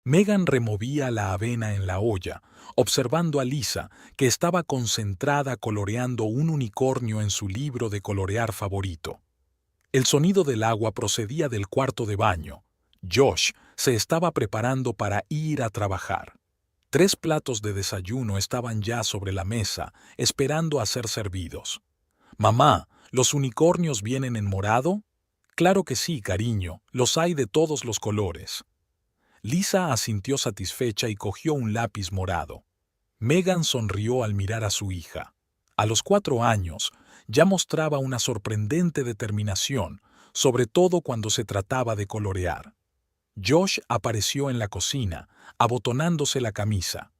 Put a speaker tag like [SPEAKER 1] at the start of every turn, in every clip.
[SPEAKER 1] Megan removía la avena en la olla, observando a Lisa, que estaba concentrada coloreando un unicornio en su libro de colorear favorito. El sonido del agua procedía del cuarto de baño. Josh se estaba preparando para ir a trabajar. 3 platos de desayuno estaban ya sobre la mesa, esperando a ser servidos. «Mamá, ¿los unicornios vienen en morado?» «Claro que sí, cariño, los hay de todos los colores». Lisa asintió satisfecha y cogió un lápiz morado. Megan sonrió al mirar a su hija. A los 4 años, ya mostraba una sorprendente determinación, sobre todo cuando se trataba de colorear. Josh apareció en la cocina, abotonándose la camisa.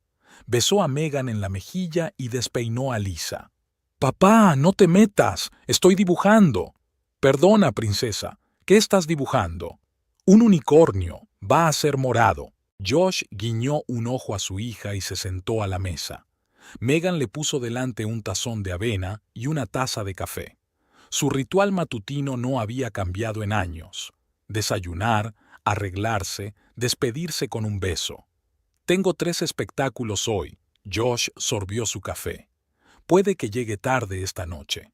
[SPEAKER 1] Besó a Megan en la mejilla y despeinó a Lisa. «Papá, no te metas, estoy dibujando». «Perdona, princesa, ¿qué estás dibujando?» «Un unicornio, va a ser morado». Josh guiñó un ojo a su hija y se sentó a la mesa. Megan le puso delante un tazón de avena y una taza de café. Su ritual matutino no había cambiado en años. Desayunar, arreglarse, despedirse con un beso. «Tengo 3 espectáculos hoy». Josh sorbió su café. «Puede que llegue tarde esta noche».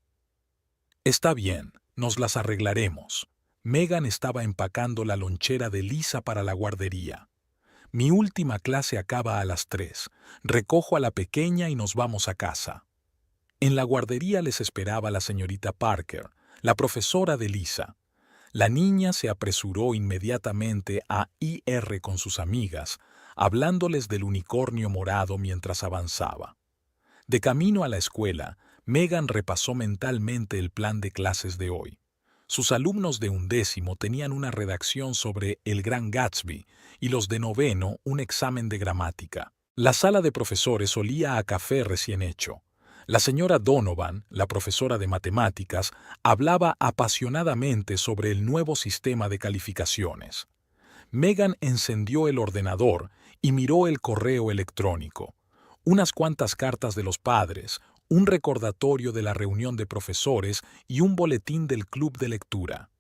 [SPEAKER 1] «Está bien, nos las arreglaremos». Megan estaba empacando la lonchera de Lisa para la guardería. «Mi última clase acaba a las 3. Recojo a la pequeña y nos vamos a casa». En la guardería les esperaba la señorita Parker, la profesora de Lisa. La niña se apresuró inmediatamente a ir con sus amigas, hablándoles del unicornio morado mientras avanzaba. De camino a la escuela, Megan repasó mentalmente el plan de clases de hoy. Sus alumnos de 11º tenían una redacción sobre El Gran Gatsby y los de 9º un examen de gramática. La sala de profesores olía a café recién hecho. La señora Donovan, la profesora de matemáticas, hablaba apasionadamente sobre el nuevo sistema de calificaciones. Megan encendió el ordenador y miró el correo electrónico. Unas cuantas cartas de los padres, un recordatorio de la reunión de profesores y un boletín del club de lectura.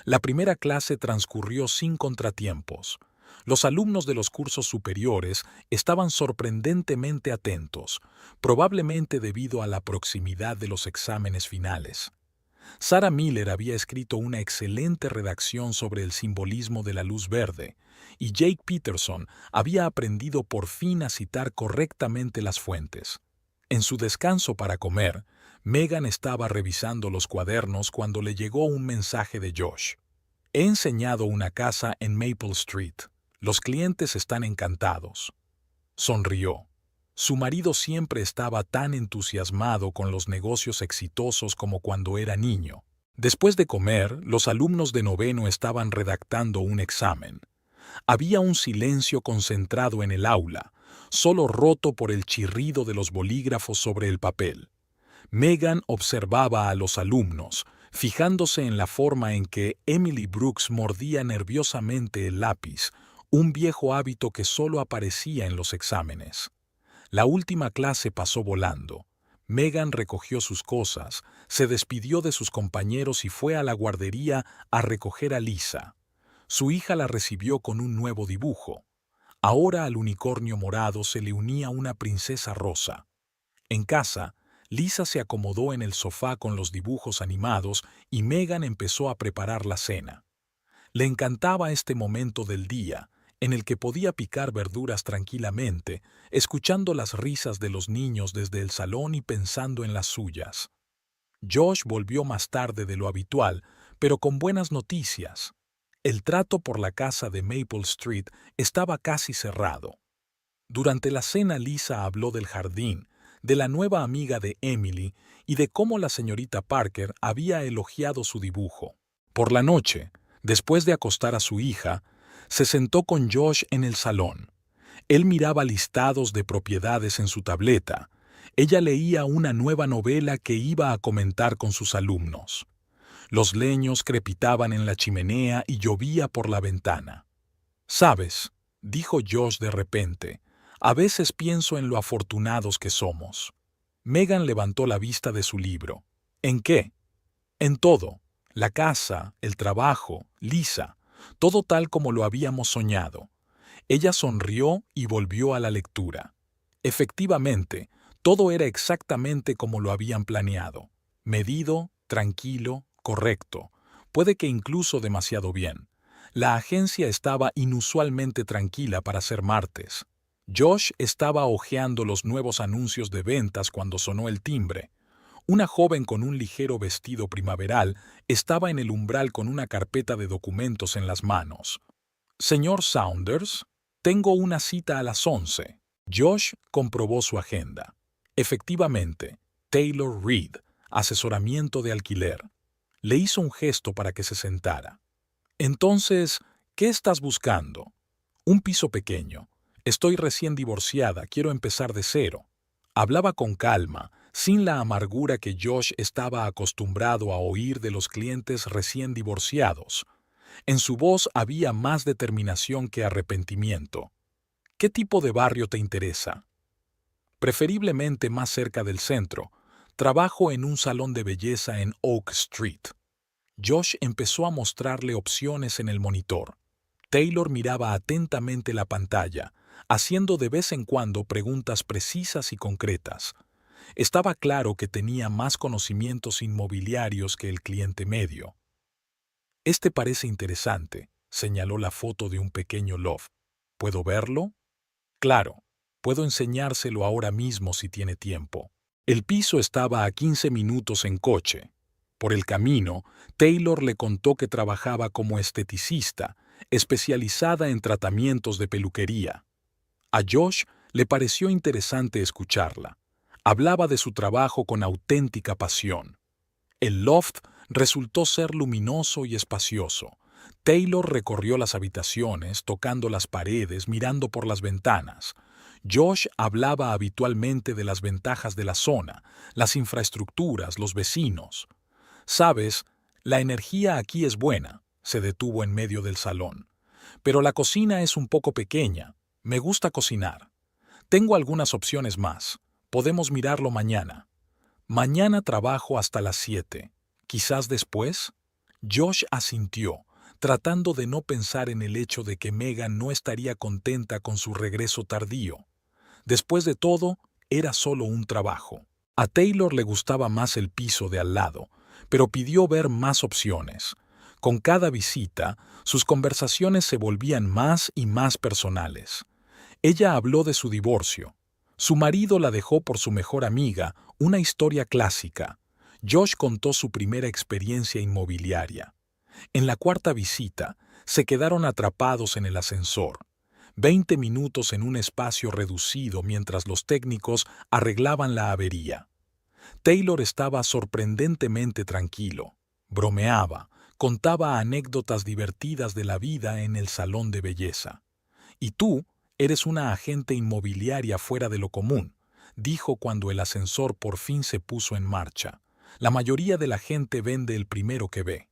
[SPEAKER 1] La primera clase transcurrió sin contratiempos. Los alumnos de los cursos superiores estaban sorprendentemente atentos, probablemente debido a la proximidad de los exámenes finales. Sarah Miller había escrito una excelente redacción sobre el simbolismo de la luz verde, y Jake Peterson había aprendido por fin a citar correctamente las fuentes. En su descanso para comer, Megan estaba revisando los cuadernos cuando le llegó un mensaje de Josh. «He enseñado una casa en Maple Street. Los clientes están encantados». Sonrió. Su marido siempre estaba tan entusiasmado con los negocios exitosos como cuando era niño. Después de comer, los alumnos de 9º estaban redactando un examen. Había un silencio concentrado en el aula, solo roto por el chirrido de los bolígrafos sobre el papel. Megan observaba a los alumnos, fijándose en la forma en que Emily Brooks mordía nerviosamente el lápiz, un viejo hábito que solo aparecía en los exámenes. La última clase pasó volando. Megan recogió sus cosas, se despidió de sus compañeros y fue a la guardería a recoger a Lisa. Su hija la recibió con un nuevo dibujo. Ahora al unicornio morado se le unía una princesa rosa. En casa, Lisa se acomodó en el sofá con los dibujos animados y Megan empezó a preparar la cena. Le encantaba este momento del día, en el que podía picar verduras tranquilamente, escuchando las risas de los niños desde el salón y pensando en las suyas. Josh volvió más tarde de lo habitual, pero con buenas noticias. El trato por la casa de Maple Street estaba casi cerrado. Durante la cena Lisa habló del jardín, de la nueva amiga de Emily y de cómo la señorita Parker había elogiado su dibujo. Por la noche, después de acostar a su hija, se sentó con Josh en el salón. Él miraba listados de propiedades en su tableta. Ella leía una nueva novela que iba a comentar con sus alumnos. Los leños crepitaban en la chimenea y llovía por la ventana. «¿Sabes?», dijo Josh de repente, «a veces pienso en lo afortunados que somos». Megan levantó la vista de su libro. «¿En qué?» «En todo. La casa, el trabajo, Lisa. Todo tal como lo habíamos soñado. Ella sonrió y volvió a la lectura. Efectivamente, todo era exactamente como lo habían planeado. Medido, tranquilo, correcto. Puede que incluso demasiado bien. La agencia estaba inusualmente tranquila para ser martes. Josh estaba hojeando los nuevos anuncios de ventas cuando sonó el timbre. Una joven con un ligero vestido primaveral estaba en el umbral con una carpeta de documentos en las manos. Señor Saunders, tengo una cita a las 11. Josh comprobó su agenda. Efectivamente, Taylor Reed, asesoramiento de alquiler. Le hizo un gesto para que se sentara. Entonces, ¿qué estás buscando? Un piso pequeño. Estoy recién divorciada, quiero empezar de cero. Hablaba con calma, sin la amargura que Josh estaba acostumbrado a oír de los clientes recién divorciados. En su voz había más determinación que arrepentimiento. ¿Qué tipo de barrio te interesa? Preferiblemente más cerca del centro. Trabajo en un salón de belleza en Oak Street. Josh empezó a mostrarle opciones en el monitor. Taylor miraba atentamente la pantalla, haciendo de vez en cuando preguntas precisas y concretas. Estaba claro que tenía más conocimientos inmobiliarios que el cliente medio. Este parece interesante, señaló la foto de un pequeño loft. ¿Puedo verlo? Claro, puedo enseñárselo ahora mismo si tiene tiempo. El piso estaba a 15 minutos en coche. Por el camino, Taylor le contó que trabajaba como esteticista, especializada en tratamientos de peluquería. A Josh le pareció interesante escucharla. Hablaba de su trabajo con auténtica pasión. El loft resultó ser luminoso y espacioso. Taylor recorrió las habitaciones, tocando las paredes, mirando por las ventanas. Josh hablaba habitualmente de las ventajas de la zona, las infraestructuras, los vecinos. «Sabes, la energía aquí es buena», se detuvo en medio del salón. «Pero la cocina es un poco pequeña. Me gusta cocinar. Tengo algunas opciones más. Podemos mirarlo mañana». «Mañana trabajo hasta las 7. ¿Quizás después?» Josh asintió, tratando de no pensar en el hecho de que Megan no estaría contenta con su regreso tardío. Después de todo, era solo un trabajo. A Taylor le gustaba más el piso de al lado, pero pidió ver más opciones. Con cada visita, sus conversaciones se volvían más y más personales. Ella habló de su divorcio. Su marido la dejó por su mejor amiga, una historia clásica. Josh contó su primera experiencia inmobiliaria. En la cuarta visita, se quedaron atrapados en el ascensor. 20 minutos en un espacio reducido mientras los técnicos arreglaban la avería. Taylor estaba sorprendentemente tranquilo. Bromeaba, contaba anécdotas divertidas de la vida en el salón de belleza. «Y tú eres una agente inmobiliaria fuera de lo común», dijo cuando el ascensor por fin se puso en marcha. «La mayoría de la gente vende el primero que ve.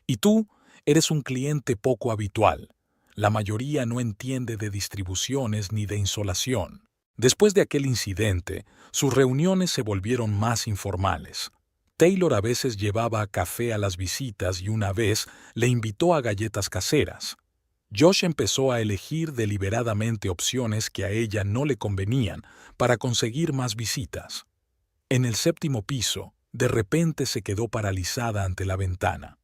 [SPEAKER 1] Y tú eres un cliente poco habitual. La mayoría no entiende de distribuciones ni de insolación». Después de aquel incidente, sus reuniones se volvieron más informales. Taylor a veces llevaba café a las visitas y una vez le invitó a galletas caseras. Josh empezó a elegir deliberadamente opciones que a ella no le convenían para conseguir más visitas. En el 7º piso, de repente se quedó paralizada ante la ventana.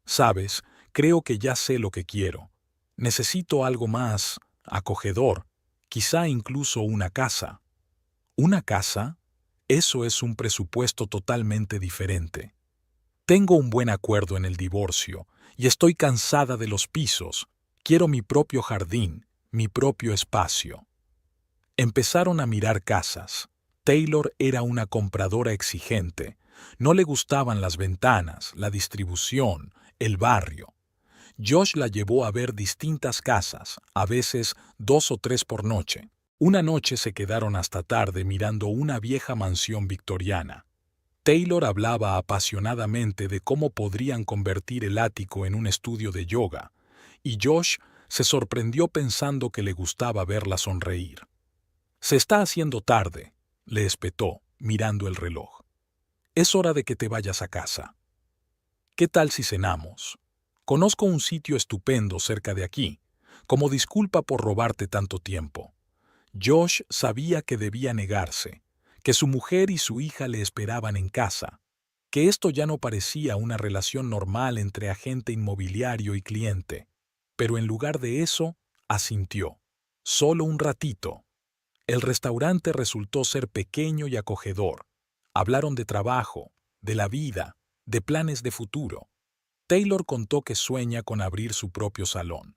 [SPEAKER 1] «Sabes, creo que ya sé lo que quiero. Necesito algo más acogedor, quizá incluso una casa». «¿Una casa? Eso es un presupuesto totalmente diferente. Tengo un buen acuerdo en el divorcio y estoy cansada de los pisos. Quiero mi propio jardín, mi propio espacio». Empezaron a mirar casas. Taylor era una compradora exigente. No le gustaban las ventanas, la distribución, el barrio. Josh la llevó a ver distintas casas, a veces 2 o 3 por noche. Una noche se quedaron hasta tarde mirando una vieja mansión victoriana. Taylor hablaba apasionadamente de cómo podrían convertir el ático en un estudio de yoga, y Josh se sorprendió pensando que le gustaba verla sonreír. «Se está haciendo tarde», le espetó, mirando el reloj. «Es hora de que te vayas a casa. ¿Qué tal si cenamos? Conozco un sitio estupendo cerca de aquí. como disculpa por robarte tanto tiempo. Josh sabía que debía negarse, que su mujer y su hija le esperaban en casa, que esto ya no parecía una relación normal entre agente inmobiliario y cliente. Pero en lugar de eso, asintió. Solo un ratito. El restaurante resultó ser pequeño y acogedor. Hablaron de trabajo, de la vida, de planes de futuro. Taylor contó que sueña con abrir su propio salón.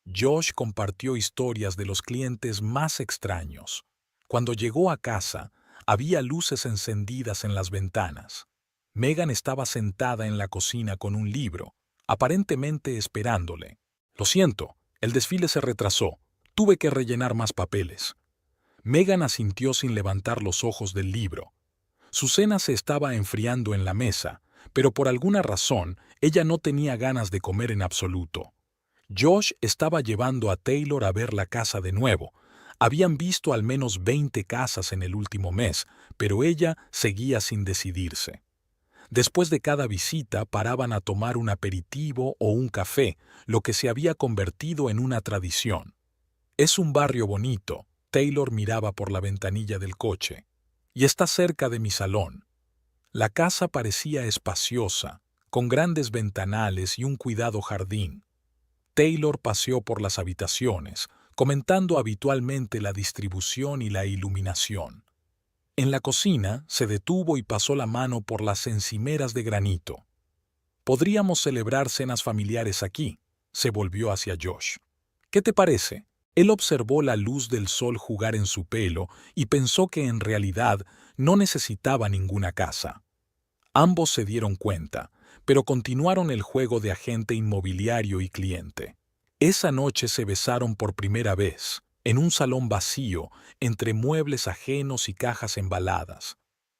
[SPEAKER 1] Josh compartió historias de los clientes más extraños. Cuando llegó a casa, había luces encendidas en las ventanas. Megan estaba sentada en la cocina con un libro, aparentemente esperándole. Lo siento, el desfile se retrasó. Tuve que rellenar más papeles. Megan asintió sin levantar los ojos del libro. Su cena se estaba enfriando en la mesa, pero por alguna razón ella no tenía ganas de comer en absoluto. Josh estaba llevando a Taylor a ver la casa de nuevo. Habían visto al menos 20 casas en el último mes, pero ella seguía sin decidirse. Después de cada visita paraban a tomar un aperitivo o un café, lo que se había convertido en una tradición. Es un barrio bonito, Taylor miraba por la ventanilla del coche. Y está cerca de mi salón. La casa parecía espaciosa, con grandes ventanales y un cuidado jardín. Taylor paseó por las habitaciones, comentando habitualmente la distribución y la iluminación. En la cocina se detuvo y pasó la mano por las encimeras de granito. Podríamos celebrar cenas familiares aquí, se volvió hacia Josh. ¿Qué te parece? Él observó la luz del sol jugar en su pelo y pensó que en realidad no necesitaba ninguna casa. Ambos se dieron cuenta, pero continuaron el juego de agente inmobiliario y cliente. Esa noche se besaron por primera vez, en un salón vacío, entre muebles ajenos y cajas embaladas.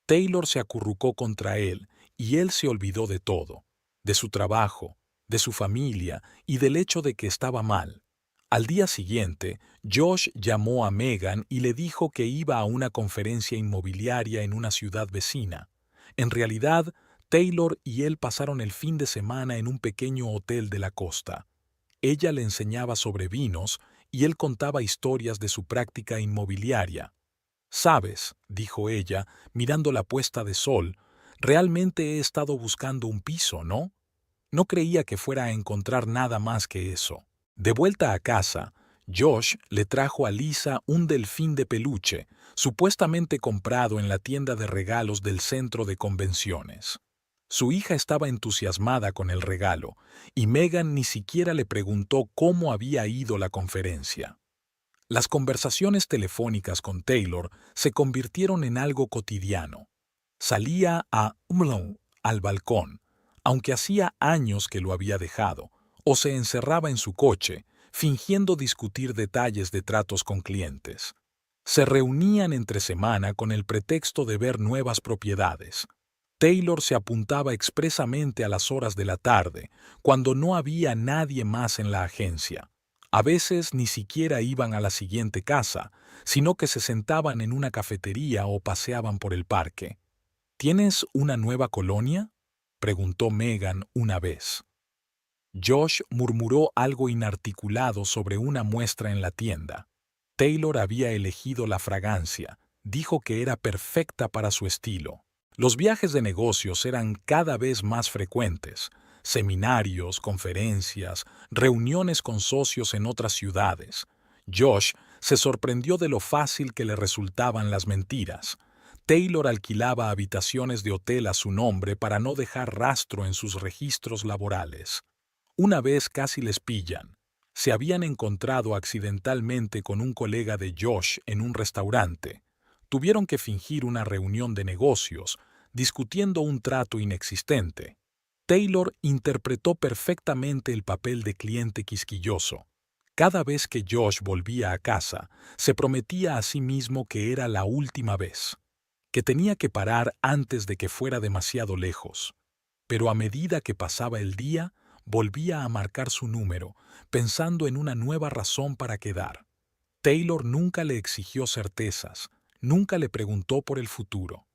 [SPEAKER 1] Taylor se acurrucó contra él y él se olvidó de todo, de su trabajo, de su familia y del hecho de que estaba mal. Al día siguiente, Josh llamó a Megan y le dijo que iba a una conferencia inmobiliaria en una ciudad vecina. En realidad, Taylor y él pasaron el fin de semana en un pequeño hotel de la costa. Ella le enseñaba sobre vinos y él contaba historias de su práctica inmobiliaria. «Sabes», dijo ella, mirando la puesta de sol, «realmente he estado buscando un piso, ¿no? No creía que fuera a encontrar nada más que eso». De vuelta a casa, Josh le trajo a Lisa un delfín de peluche, supuestamente comprado en la tienda de regalos del centro de convenciones. Su hija estaba entusiasmada con el regalo, y Megan ni siquiera le preguntó cómo había ido la conferencia. Las conversaciones telefónicas con Taylor se convirtieron en algo cotidiano. Salía al balcón, aunque hacía años que lo había dejado, o se encerraba en su coche, fingiendo discutir detalles de tratos con clientes. Se reunían entre semana con el pretexto de ver nuevas propiedades. Taylor se apuntaba expresamente a las horas de la tarde, cuando no había nadie más en la agencia. A veces ni siquiera iban a la siguiente casa, sino que se sentaban en una cafetería o paseaban por el parque. ¿Tienes una nueva colonia?, preguntó Megan una vez. Josh murmuró algo inarticulado sobre una muestra en la tienda. Taylor había elegido la fragancia, dijo que era perfecta para su estilo. Los viajes de negocios eran cada vez más frecuentes. Seminarios, conferencias, reuniones con socios en otras ciudades. Josh se sorprendió de lo fácil que le resultaban las mentiras. Taylor alquilaba habitaciones de hotel a su nombre para no dejar rastro en sus registros laborales. Una vez casi les pillan. Se habían encontrado accidentalmente con un colega de Josh en un restaurante. Tuvieron que fingir una reunión de negocios, discutiendo un trato inexistente. Taylor interpretó perfectamente el papel de cliente quisquilloso. Cada vez que Josh volvía a casa, se prometía a sí mismo que era la última vez, que tenía que parar antes de que fuera demasiado lejos. Pero a medida que pasaba el día, volvía a marcar su número, pensando en una nueva razón para quedar. Taylor nunca le exigió certezas, nunca le preguntó por el futuro.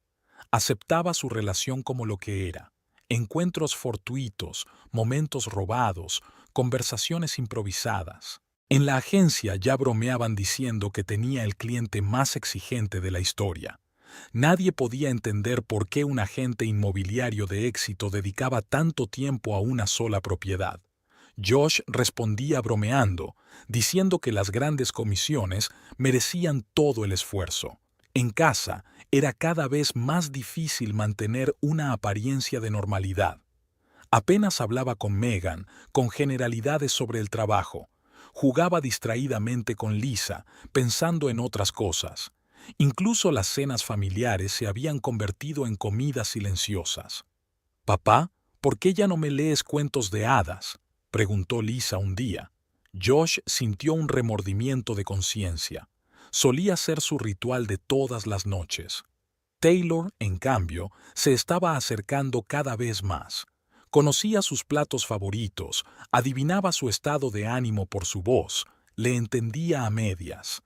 [SPEAKER 1] Aceptaba su relación como lo que era: encuentros fortuitos, momentos robados, conversaciones improvisadas. En la agencia ya bromeaban diciendo que tenía el cliente más exigente de la historia. Nadie podía entender por qué un agente inmobiliario de éxito dedicaba tanto tiempo a una sola propiedad. Josh respondía bromeando, diciendo que las grandes comisiones merecían todo el esfuerzo. En casa era cada vez más difícil mantener una apariencia de normalidad. Apenas hablaba con Megan, con generalidades sobre el trabajo. Jugaba distraídamente con Lisa, pensando en otras cosas. Incluso las cenas familiares se habían convertido en comidas silenciosas. «Papá, ¿por qué ya no me lees cuentos de hadas?», preguntó Lisa un día. Josh sintió un remordimiento de conciencia. Solía ser su ritual de todas las noches. Taylor, en cambio, se estaba acercando cada vez más. Conocía sus platos favoritos, adivinaba su estado de ánimo por su voz, le entendía a medias.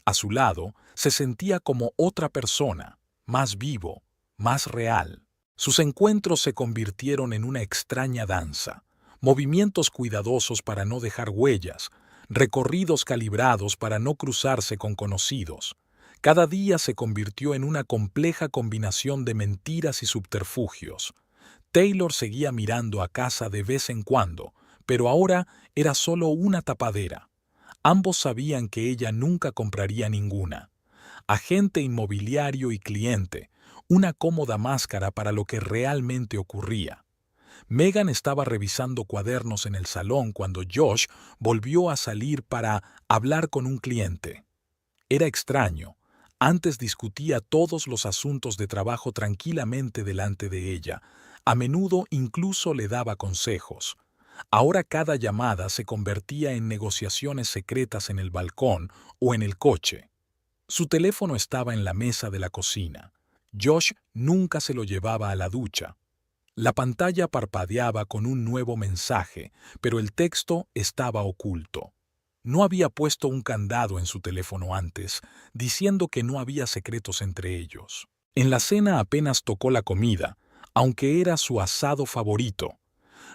[SPEAKER 1] A su lado, se sentía como otra persona, más vivo, más real. Sus encuentros se convirtieron en una extraña danza, movimientos cuidadosos para no dejar huellas, recorridos calibrados para no cruzarse con conocidos. Cada día se convirtió en una compleja combinación de mentiras y subterfugios. Taylor seguía mirando a casa de vez en cuando, pero ahora era solo una tapadera. Ambos sabían que ella nunca compraría ninguna. Agente inmobiliario y cliente, una cómoda máscara para lo que realmente ocurría. Megan estaba revisando cuadernos en el salón cuando Josh volvió a salir para hablar con un cliente. Era extraño. Antes discutía todos los asuntos de trabajo tranquilamente delante de ella. A menudo incluso le daba consejos. Ahora cada llamada se convertía en negociaciones secretas en el balcón o en el coche. Su teléfono estaba en la mesa de la cocina. Josh nunca se lo llevaba a la ducha. La pantalla parpadeaba con un nuevo mensaje, pero el texto estaba oculto. No había puesto un candado en su teléfono antes, diciendo que no había secretos entre ellos. En la cena apenas tocó la comida, aunque era su asado favorito.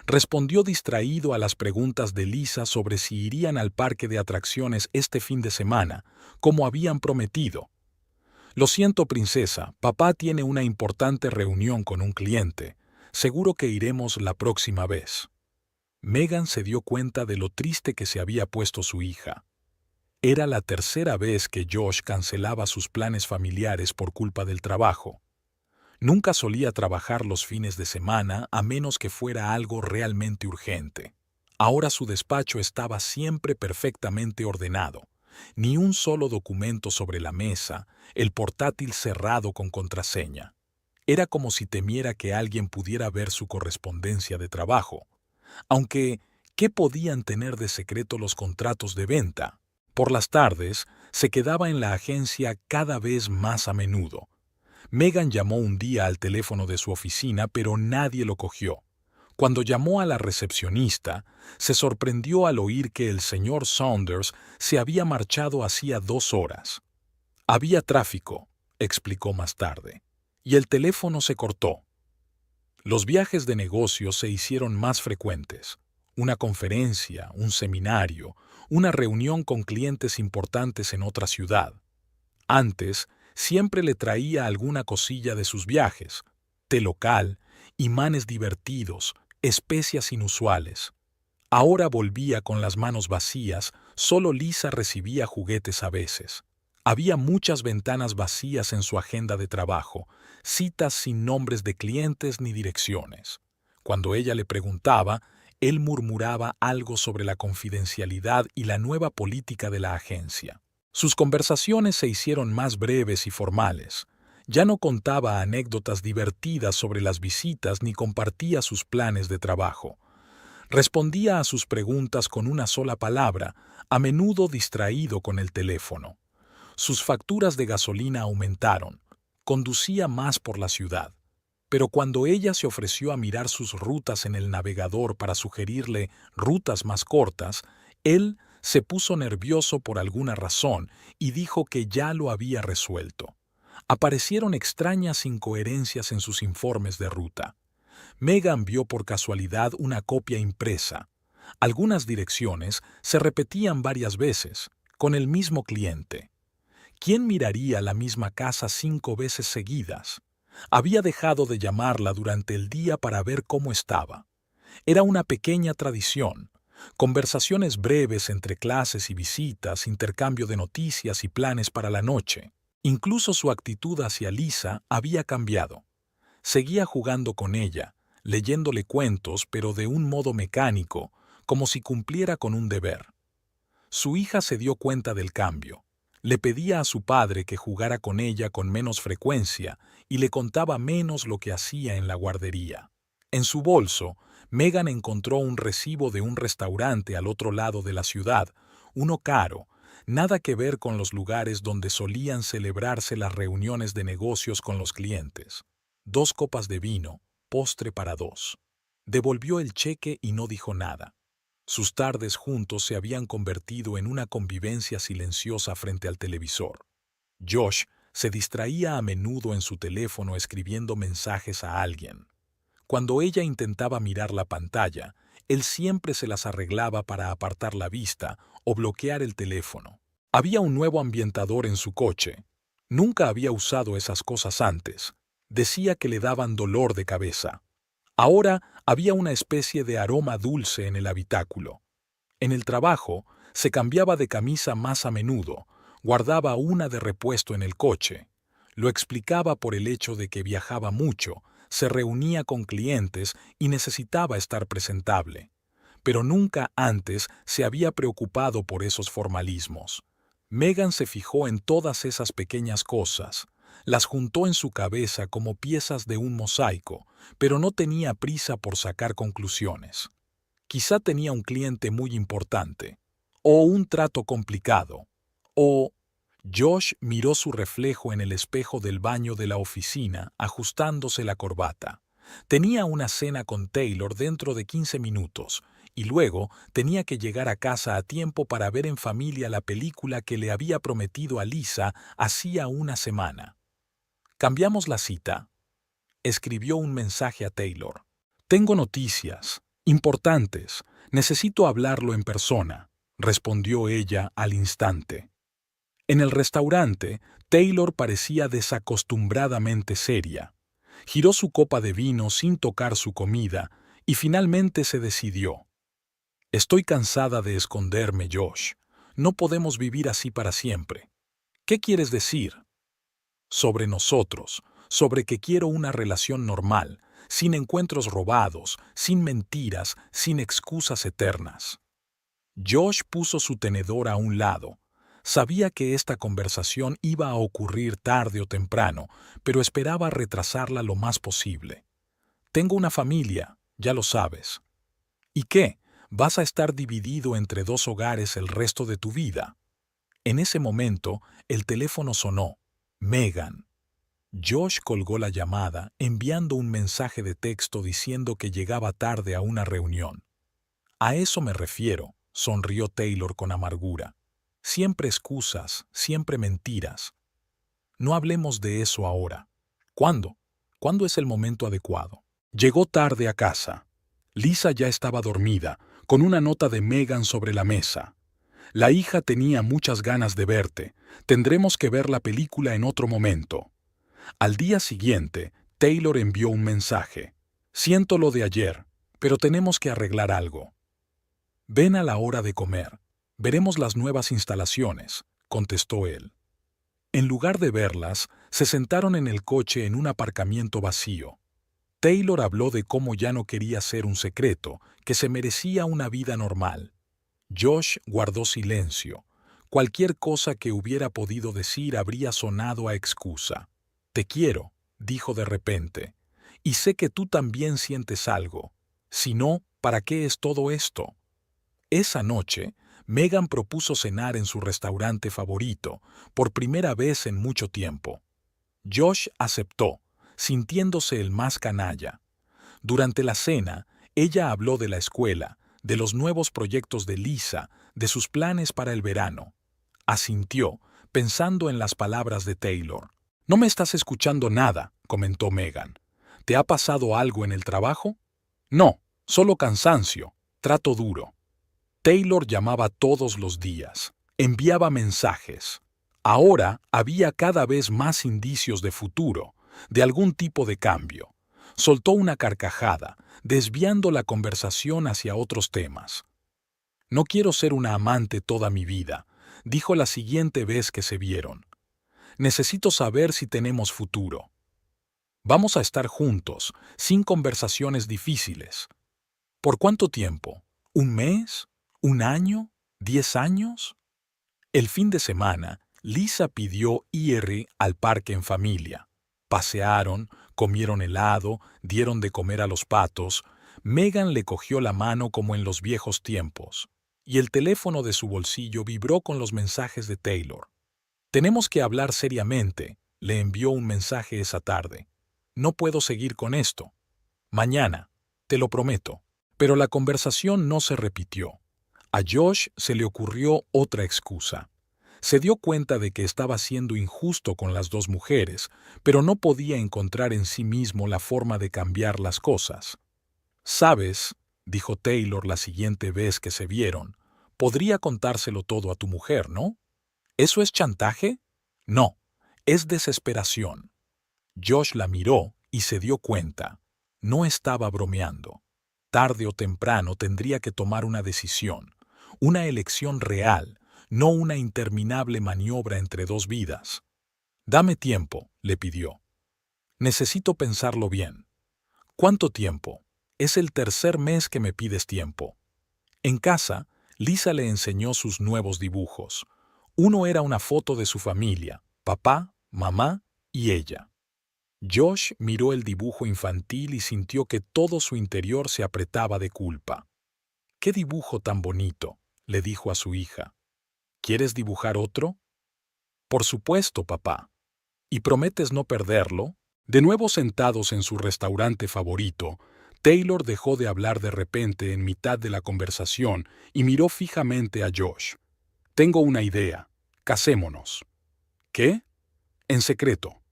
[SPEAKER 1] Respondió distraído a las preguntas de Lisa sobre si irían al parque de atracciones este fin de semana, como habían prometido. «Lo siento, princesa, papá tiene una importante reunión con un cliente. Seguro que iremos la próxima vez». Megan se dio cuenta de lo triste que se había puesto su hija. Era la tercera vez que Josh cancelaba sus planes familiares por culpa del trabajo. Nunca solía trabajar los fines de semana a menos que fuera algo realmente urgente. Ahora su despacho estaba siempre perfectamente ordenado. Ni un solo documento sobre la mesa, el portátil cerrado con contraseña. Era como si temiera que alguien pudiera ver su correspondencia de trabajo. Aunque, ¿qué podían tener de secreto los contratos de venta? Por las tardes, se quedaba en la agencia cada vez más a menudo. Megan llamó un día al teléfono de su oficina, pero nadie lo cogió. Cuando llamó a la recepcionista, se sorprendió al oír que el señor Saunders se había marchado hacía 2 horas. «Había tráfico», explicó más tarde, y el teléfono se cortó. Los viajes de negocios se hicieron más frecuentes. Una conferencia, un seminario, una reunión con clientes importantes en otra ciudad. Antes, siempre le traía alguna cosilla de sus viajes: té local, imanes divertidos, especias inusuales. Ahora volvía con las manos vacías, solo Lisa recibía juguetes a veces. Había muchas ventanas vacías en su agenda de trabajo, citas sin nombres de clientes ni direcciones. Cuando ella le preguntaba, él murmuraba algo sobre la confidencialidad y la nueva política de la agencia. Sus conversaciones se hicieron más breves y formales. Ya no contaba anécdotas divertidas sobre las visitas ni compartía sus planes de trabajo. Respondía a sus preguntas con una sola palabra, a menudo distraído con el teléfono. Sus facturas de gasolina aumentaron. Conducía más por la ciudad. Pero cuando ella se ofreció a mirar sus rutas en el navegador para sugerirle rutas más cortas, él se puso nervioso por alguna razón y dijo que ya lo había resuelto. Aparecieron extrañas incoherencias en sus informes de ruta. Megan vio por casualidad una copia impresa. Algunas direcciones se repetían varias veces, con el mismo cliente. ¿Quién miraría la misma casa 5 veces seguidas? Había dejado de llamarla durante el día para ver cómo estaba. Era una pequeña tradición. Conversaciones breves entre clases y visitas, intercambio de noticias y planes para la noche. Incluso su actitud hacia Lisa había cambiado. Seguía jugando con ella, leyéndole cuentos, pero de un modo mecánico, como si cumpliera con un deber. Su hija se dio cuenta del cambio. Le pedía a su padre que jugara con ella con menos frecuencia y le contaba menos lo que hacía en la guardería. En su bolso, Megan encontró un recibo de un restaurante al otro lado de la ciudad, uno caro, nada que ver con los lugares donde solían celebrarse las reuniones de negocios con los clientes. 2 copas de vino, postre para 2. Devolvió el cheque y no dijo nada. Sus tardes juntos se habían convertido en una convivencia silenciosa frente al televisor. Josh se distraía a menudo en su teléfono escribiendo mensajes a alguien. Cuando ella intentaba mirar la pantalla, él siempre se las arreglaba para apartar la vista o bloquear el teléfono. Había un nuevo ambientador en su coche. Nunca había usado esas cosas antes. Decía que le daban dolor de cabeza. Ahora había una especie de aroma dulce en el habitáculo. En el trabajo, se cambiaba de camisa más a menudo, guardaba una de repuesto en el coche. Lo explicaba por el hecho de que viajaba mucho, se reunía con clientes y necesitaba estar presentable. Pero nunca antes se había preocupado por esos formalismos. Megan se fijó en todas esas pequeñas cosas. Las juntó en su cabeza como piezas de un mosaico, pero no tenía prisa por sacar conclusiones. Quizá tenía un cliente muy importante, o un trato complicado, o... Josh miró su reflejo en el espejo del baño de la oficina, ajustándose la corbata. Tenía una cena con Taylor dentro de 15 minutos, y luego tenía que llegar a casa a tiempo para ver en familia la película que le había prometido a Lisa hacía una semana. «Cambiamos la cita», escribió un mensaje a Taylor. «Tengo noticias, importantes, necesito hablarlo en persona», respondió ella al instante. En el restaurante, Taylor parecía desacostumbradamente seria. Giró su copa de vino sin tocar su comida y finalmente se decidió. «Estoy cansada de esconderme, Josh. No podemos vivir así para siempre». «¿Qué quieres decir?» «Sobre nosotros, sobre que quiero una relación normal, sin encuentros robados, sin mentiras, sin excusas eternas». Josh puso su tenedor a un lado. Sabía que esta conversación iba a ocurrir tarde o temprano, pero esperaba retrasarla lo más posible. «Tengo una familia, ya lo sabes». «¿Y qué? ¿Vas a estar dividido entre 2 hogares el resto de tu vida?» En ese momento, el teléfono sonó. Megan. Josh colgó la llamada, enviando un mensaje de texto diciendo que llegaba tarde a una reunión. «A eso me refiero», sonrió Taylor con amargura. «Siempre excusas, siempre mentiras». «No hablemos de eso ahora». «¿Cuándo? ¿Cuándo es el momento adecuado?» Llegó tarde a casa. Lisa ya estaba dormida, con una nota de Megan sobre la mesa. «La hija tenía muchas ganas de verte. Tendremos que ver la película en otro momento». Al día siguiente, Taylor envió un mensaje. «Siento lo de ayer, pero tenemos que arreglar algo». «Ven a la hora de comer. Veremos las nuevas instalaciones», contestó él. En lugar de verlas, se sentaron en el coche en un aparcamiento vacío. Taylor habló de cómo ya no quería ser un secreto, que se merecía una vida normal. Josh guardó silencio. Cualquier cosa que hubiera podido decir habría sonado a excusa. «Te quiero», dijo de repente, «y sé que tú también sientes algo. Si no, ¿para qué es todo esto?» Esa noche, Megan propuso cenar en su restaurante favorito, por primera vez en mucho tiempo. Josh aceptó, sintiéndose el más canalla. Durante la cena, ella habló de la escuela, de los nuevos proyectos de Lisa, de sus planes para el verano. Asintió, pensando en las palabras de Taylor. «No me estás escuchando nada», comentó Megan. «¿Te ha pasado algo en el trabajo?» «No, solo cansancio, trato duro». Taylor llamaba todos los días, enviaba mensajes. Ahora había cada vez más indicios de futuro, de algún tipo de cambio. Soltó una carcajada, desviando la conversación hacia otros temas. No quiero ser una amante toda mi vida, dijo la siguiente vez que se vieron. Necesito saber si tenemos futuro. Vamos a estar juntos, sin conversaciones difíciles. ¿Por cuánto tiempo? ¿Un mes? ¿Un año? ¿10 años? El fin de semana, Lisa pidió ir al parque en familia. Pasearon, comieron helado, dieron de comer a los patos. Megan le cogió la mano como en los viejos tiempos, y el teléfono de su bolsillo vibró con los mensajes de Taylor. Tenemos que hablar seriamente, le envió un mensaje esa tarde. No puedo seguir con esto. Mañana, te lo prometo. Pero la conversación no se repitió. A Josh se le ocurrió otra excusa. Se dio cuenta de que estaba siendo injusto con las dos mujeres, pero no podía encontrar en sí mismo la forma de cambiar las cosas. «¿Sabes?», dijo Taylor la siguiente vez que se vieron, «podría contárselo todo a tu mujer, ¿no? ¿Eso es chantaje? No, es desesperación». Josh la miró y se dio cuenta. No estaba bromeando. Tarde o temprano tendría que tomar una decisión, una elección real, no una interminable maniobra entre dos vidas. «Dame tiempo», le pidió. «Necesito pensarlo bien». «¿Cuánto tiempo? Es el tercer mes que me pides tiempo». En casa, Lisa le enseñó sus nuevos dibujos. Uno era una foto de su familia, papá, mamá y ella. Josh miró el dibujo infantil y sintió que todo su interior se apretaba de culpa. «¿Qué dibujo tan bonito?», le dijo a su hija. «¿Quieres dibujar otro?» «Por supuesto, papá». «¿Y prometes no perderlo?» De nuevo sentados en su restaurante favorito, Taylor dejó de hablar de repente en mitad de la conversación y miró fijamente a Josh. «Tengo una idea. Casémonos». «¿Qué?» «En secreto.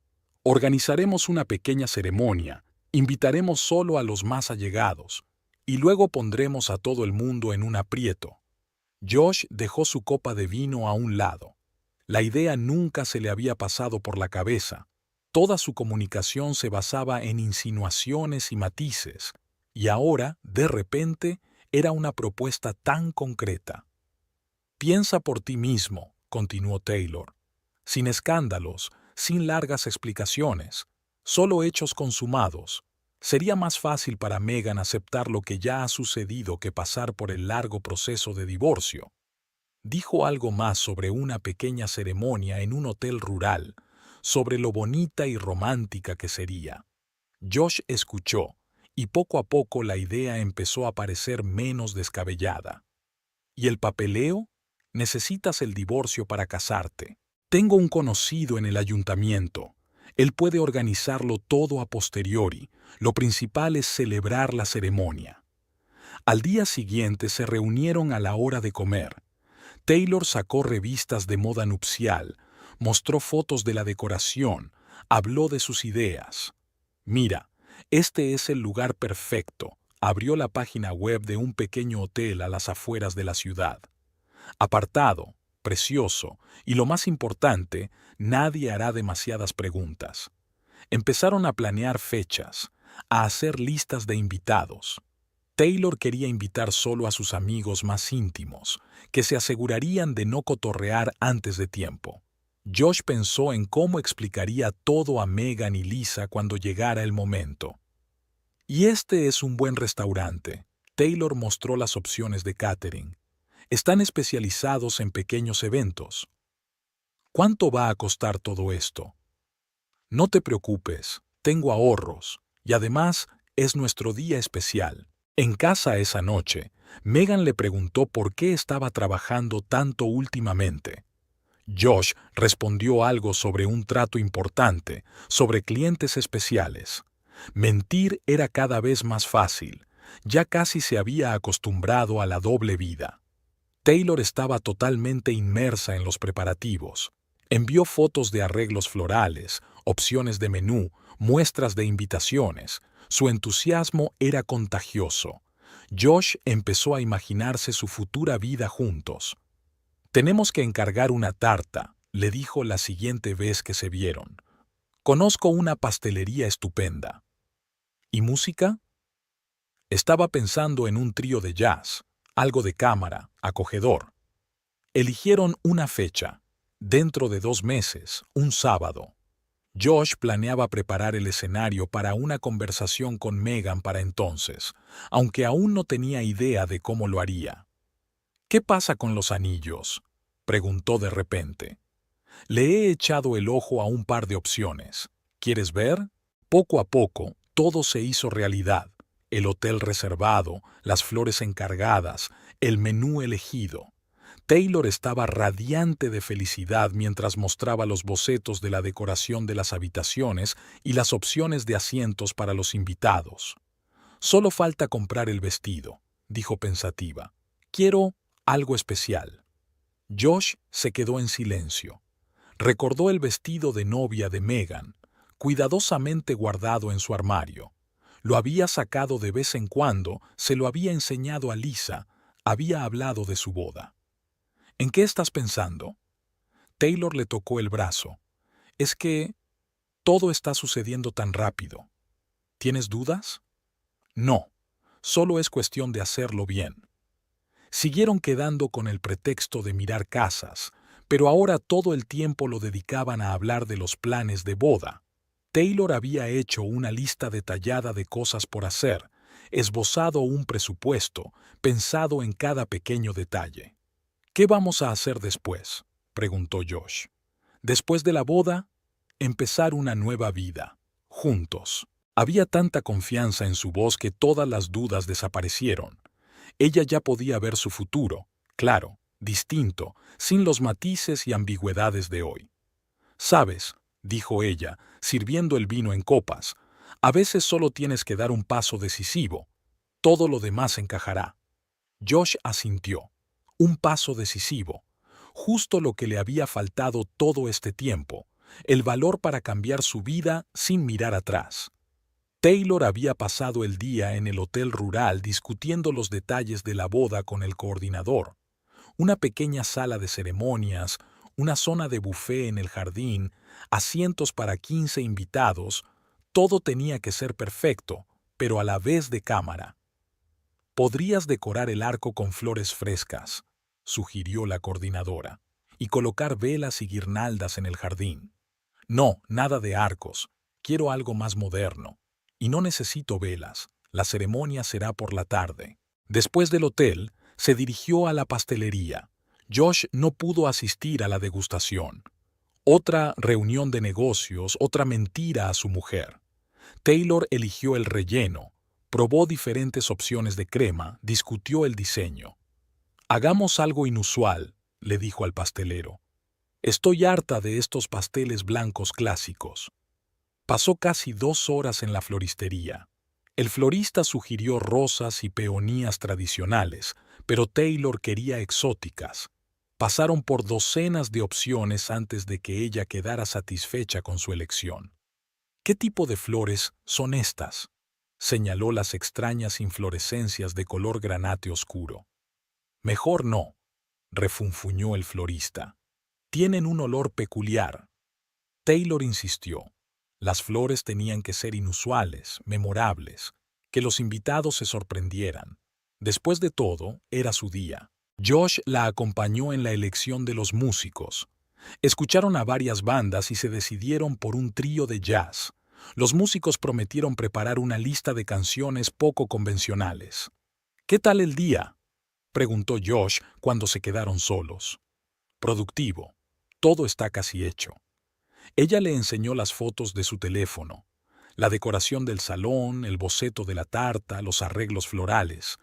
[SPEAKER 1] Organizaremos una pequeña ceremonia, invitaremos solo a los más allegados, y luego pondremos a todo el mundo en un aprieto». Josh dejó su copa de vino a un lado. La idea nunca se le había pasado por la cabeza. Toda su comunicación se basaba en insinuaciones y matices, y ahora, de repente, era una propuesta tan concreta. «Piensa por ti mismo», continuó Taylor. «Sin escándalos, sin largas explicaciones, solo hechos consumados. Sería más fácil para Megan aceptar lo que ya ha sucedido que pasar por el largo proceso de divorcio». Dijo algo más sobre una pequeña ceremonia en un hotel rural, sobre lo bonita y romántica que sería. Josh escuchó, y poco a poco la idea empezó a parecer menos descabellada. «¿Y el papeleo? Necesitas el divorcio para casarte. Tengo un conocido en el ayuntamiento. Él puede organizarlo todo a posteriori. Lo principal es celebrar la ceremonia». Al día siguiente se reunieron a la hora de comer. Taylor sacó revistas de moda nupcial, mostró fotos de la decoración, habló de sus ideas. «Mira, este es el lugar perfecto», abrió la página web de un pequeño hotel a las afueras de la ciudad. «Apartado, precioso, y lo más importante, nadie hará demasiadas preguntas». Empezaron a planear fechas, a hacer listas de invitados. Taylor quería invitar solo a sus amigos más íntimos, que se asegurarían de no cotorrear antes de tiempo. Josh pensó en cómo explicaría todo a Megan y Lisa cuando llegara el momento. «Y este es un buen restaurante». Taylor mostró las opciones de catering. «Están especializados en pequeños eventos». «¿Cuánto va a costar todo esto?» «No te preocupes, tengo ahorros, y además es nuestro día especial». En casa esa noche, Megan le preguntó por qué estaba trabajando tanto últimamente. Josh respondió algo sobre un trato importante, sobre clientes especiales. Mentir era cada vez más fácil. Ya casi se había acostumbrado a la doble vida. Taylor estaba totalmente inmersa en los preparativos. Envió fotos de arreglos florales, opciones de menú, muestras de invitaciones. Su entusiasmo era contagioso. Josh empezó a imaginarse su futura vida juntos. «Tenemos que encargar una tarta», le dijo la siguiente vez que se vieron. «Conozco una pastelería estupenda». ¿Y música? Estaba pensando en un trío de jazz, algo de cámara, acogedor. Eligieron una fecha, dentro de 2 meses, un sábado. Josh planeaba preparar el escenario para una conversación con Megan para entonces, aunque aún no tenía idea de cómo lo haría. «¿Qué pasa con los anillos?», preguntó de repente. «Le he echado el ojo a un par de opciones. ¿Quieres ver?». Poco a poco, todo se hizo realidad. El hotel reservado, las flores encargadas, el menú elegido. Taylor estaba radiante de felicidad mientras mostraba los bocetos de la decoración de las habitaciones y las opciones de asientos para los invitados. «Solo falta comprar el vestido», dijo pensativa. «Quiero algo especial». Josh se quedó en silencio. Recordó el vestido de novia de Megan, cuidadosamente guardado en su armario. Lo había sacado de vez en cuando, se lo había enseñado a Lisa, había hablado de su boda. «¿En qué estás pensando?». Taylor le tocó el brazo. «Es que todo está sucediendo tan rápido. ¿Tienes dudas?». «No, solo es cuestión de hacerlo bien». Siguieron quedando con el pretexto de mirar casas, pero ahora todo el tiempo lo dedicaban a hablar de los planes de boda. Taylor había hecho una lista detallada de cosas por hacer, esbozado un presupuesto, pensado en cada pequeño detalle. «¿Qué vamos a hacer después?», preguntó Josh. «Después de la boda, empezar una nueva vida, juntos». Había tanta confianza en su voz que todas las dudas desaparecieron. Ella ya podía ver su futuro, claro, distinto, sin los matices y ambigüedades de hoy. «Sabes», dijo ella, sirviendo el vino en copas, «a veces solo tienes que dar un paso decisivo. Todo lo demás encajará». Josh asintió. Un paso decisivo. Justo lo que le había faltado todo este tiempo, el valor para cambiar su vida sin mirar atrás. Taylor había pasado el día en el hotel rural discutiendo los detalles de la boda con el coordinador. Una pequeña sala de ceremonias, una zona de buffet en el jardín, asientos para 15 invitados, todo tenía que ser perfecto, pero a la vez de cámara. «Podrías decorar el arco con flores frescas», sugirió la coordinadora, «y colocar velas y guirnaldas en el jardín». «No, nada de arcos. Quiero algo más moderno. Y no necesito velas. La ceremonia será por la tarde». Después del hotel, se dirigió a la pastelería. Josh no pudo asistir a la degustación. Otra reunión de negocios, otra mentira a su mujer. Taylor eligió el relleno, probó diferentes opciones de crema, discutió el diseño. «Hagamos algo inusual», le dijo al pastelero. «Estoy harta de estos pasteles blancos clásicos». Pasó casi 2 horas en la floristería. El florista sugirió rosas y peonías tradicionales, pero Taylor quería exóticas. Pasaron por docenas de opciones antes de que ella quedara satisfecha con su elección. «¿Qué tipo de flores son estas?», señaló las extrañas inflorescencias de color granate oscuro. «Mejor no», refunfuñó el florista. «Tienen un olor peculiar». Taylor insistió. Las flores tenían que ser inusuales, memorables, que los invitados se sorprendieran. Después de todo, era su día. Josh la acompañó en la elección de los músicos. Escucharon a varias bandas y se decidieron por un trío de jazz. Los músicos prometieron preparar una lista de canciones poco convencionales. «¿Qué tal el día?», preguntó Josh cuando se quedaron solos. «Productivo. Todo está casi hecho». Ella le enseñó las fotos de su teléfono, la decoración del salón, el boceto de la tarta, los arreglos florales.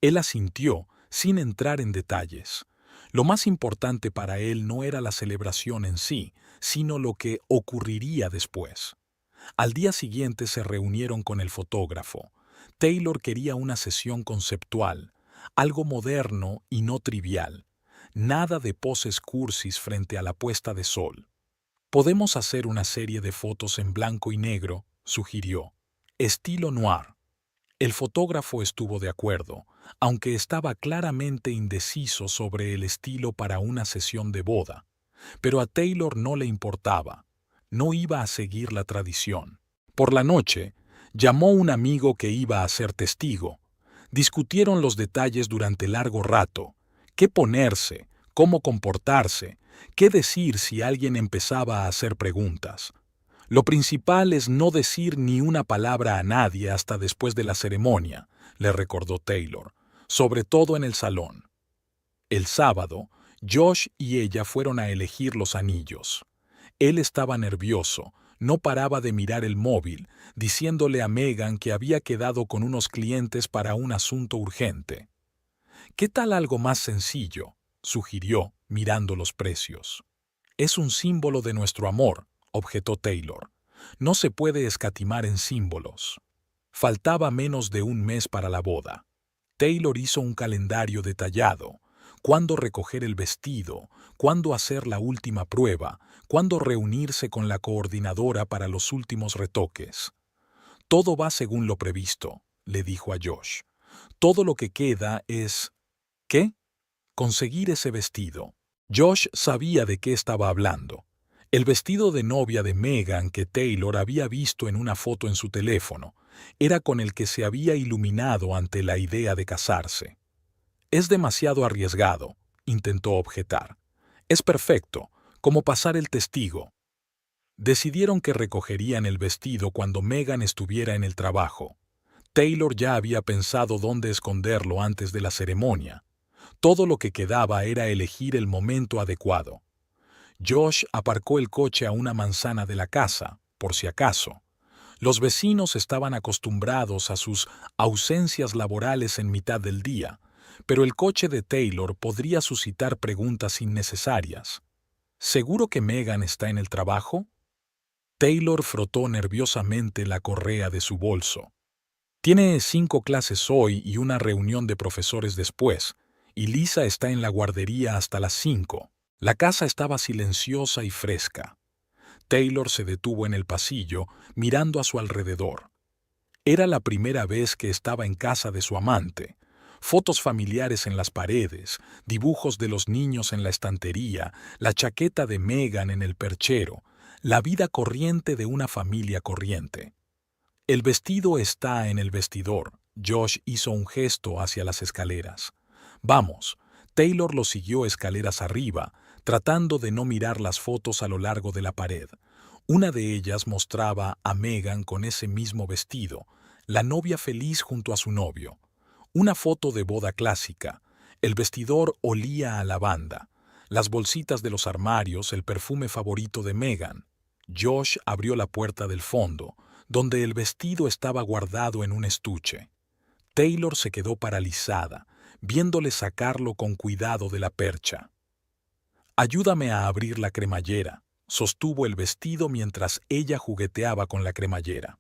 [SPEAKER 1] Él asintió, sin entrar en detalles. Lo más importante para él no era la celebración en sí, sino lo que ocurriría después. Al día siguiente se reunieron con el fotógrafo. Taylor quería una sesión conceptual, algo moderno y no trivial. Nada de poses cursis frente a la puesta de sol. «Podemos hacer una serie de fotos en blanco y negro», sugirió. «Estilo noir». El fotógrafo estuvo de acuerdo, aunque estaba claramente indeciso sobre el estilo para una sesión de boda. Pero a Taylor no le importaba. No iba a seguir la tradición. Por la noche, llamó un amigo que iba a ser testigo. Discutieron los detalles durante largo rato. Qué ponerse, cómo comportarse, qué decir si alguien empezaba a hacer preguntas. Lo principal es no decir ni una palabra a nadie hasta después de la ceremonia, le recordó Taylor, sobre todo en el salón. El sábado, Josh y ella fueron a elegir los anillos. Él estaba nervioso, no paraba de mirar el móvil, diciéndole a Megan que había quedado con unos clientes para un asunto urgente. ¿Qué tal algo más sencillo?, sugirió, mirando los precios. Es un símbolo de nuestro amor, objetó Taylor. No se puede escatimar en símbolos. Faltaba menos de un mes para la boda. Taylor hizo un calendario detallado. Cuándo recoger el vestido, cuándo hacer la última prueba, cuándo reunirse con la coordinadora para los últimos retoques. Todo va según lo previsto, le dijo a Josh. Todo lo que queda es... ¿qué? Conseguir ese vestido. Josh sabía de qué estaba hablando. El vestido de novia de Megan que Taylor había visto en una foto en su teléfono era con el que se había iluminado ante la idea de casarse. Es demasiado arriesgado, intentó objetar. Es perfecto, como pasar el testigo. Decidieron que recogerían el vestido cuando Megan estuviera en el trabajo. Taylor ya había pensado dónde esconderlo antes de la ceremonia. Todo lo que quedaba era elegir el momento adecuado. Josh aparcó el coche a una manzana de la casa, por si acaso. Los vecinos estaban acostumbrados a sus ausencias laborales en mitad del día, pero el coche de Taylor podría suscitar preguntas innecesarias. ¿Seguro que Megan está en el trabajo? Taylor frotó nerviosamente la correa de su bolso. Tiene 5 clases hoy y una reunión de profesores después, y Lisa está en la guardería hasta las 5. La casa estaba silenciosa y fresca. Taylor se detuvo en el pasillo, mirando a su alrededor. Era la primera vez que estaba en casa de su amante. Fotos familiares en las paredes, dibujos de los niños en la estantería, la chaqueta de Megan en el perchero, la vida corriente de una familia corriente. El vestido está en el vestidor. Josh hizo un gesto hacia las escaleras. Vamos. Taylor lo siguió escaleras arriba, tratando de no mirar las fotos a lo largo de la pared. Una de ellas mostraba a Megan con ese mismo vestido, la novia feliz junto a su novio. Una foto de boda clásica. El vestidor olía a lavanda. Las bolsitas de los armarios, el perfume favorito de Megan. Josh abrió la puerta del fondo, donde el vestido estaba guardado en un estuche. Taylor se quedó paralizada, viéndole sacarlo con cuidado de la percha. «Ayúdame a abrir la cremallera», sostuvo el vestido mientras ella jugueteaba con la cremallera.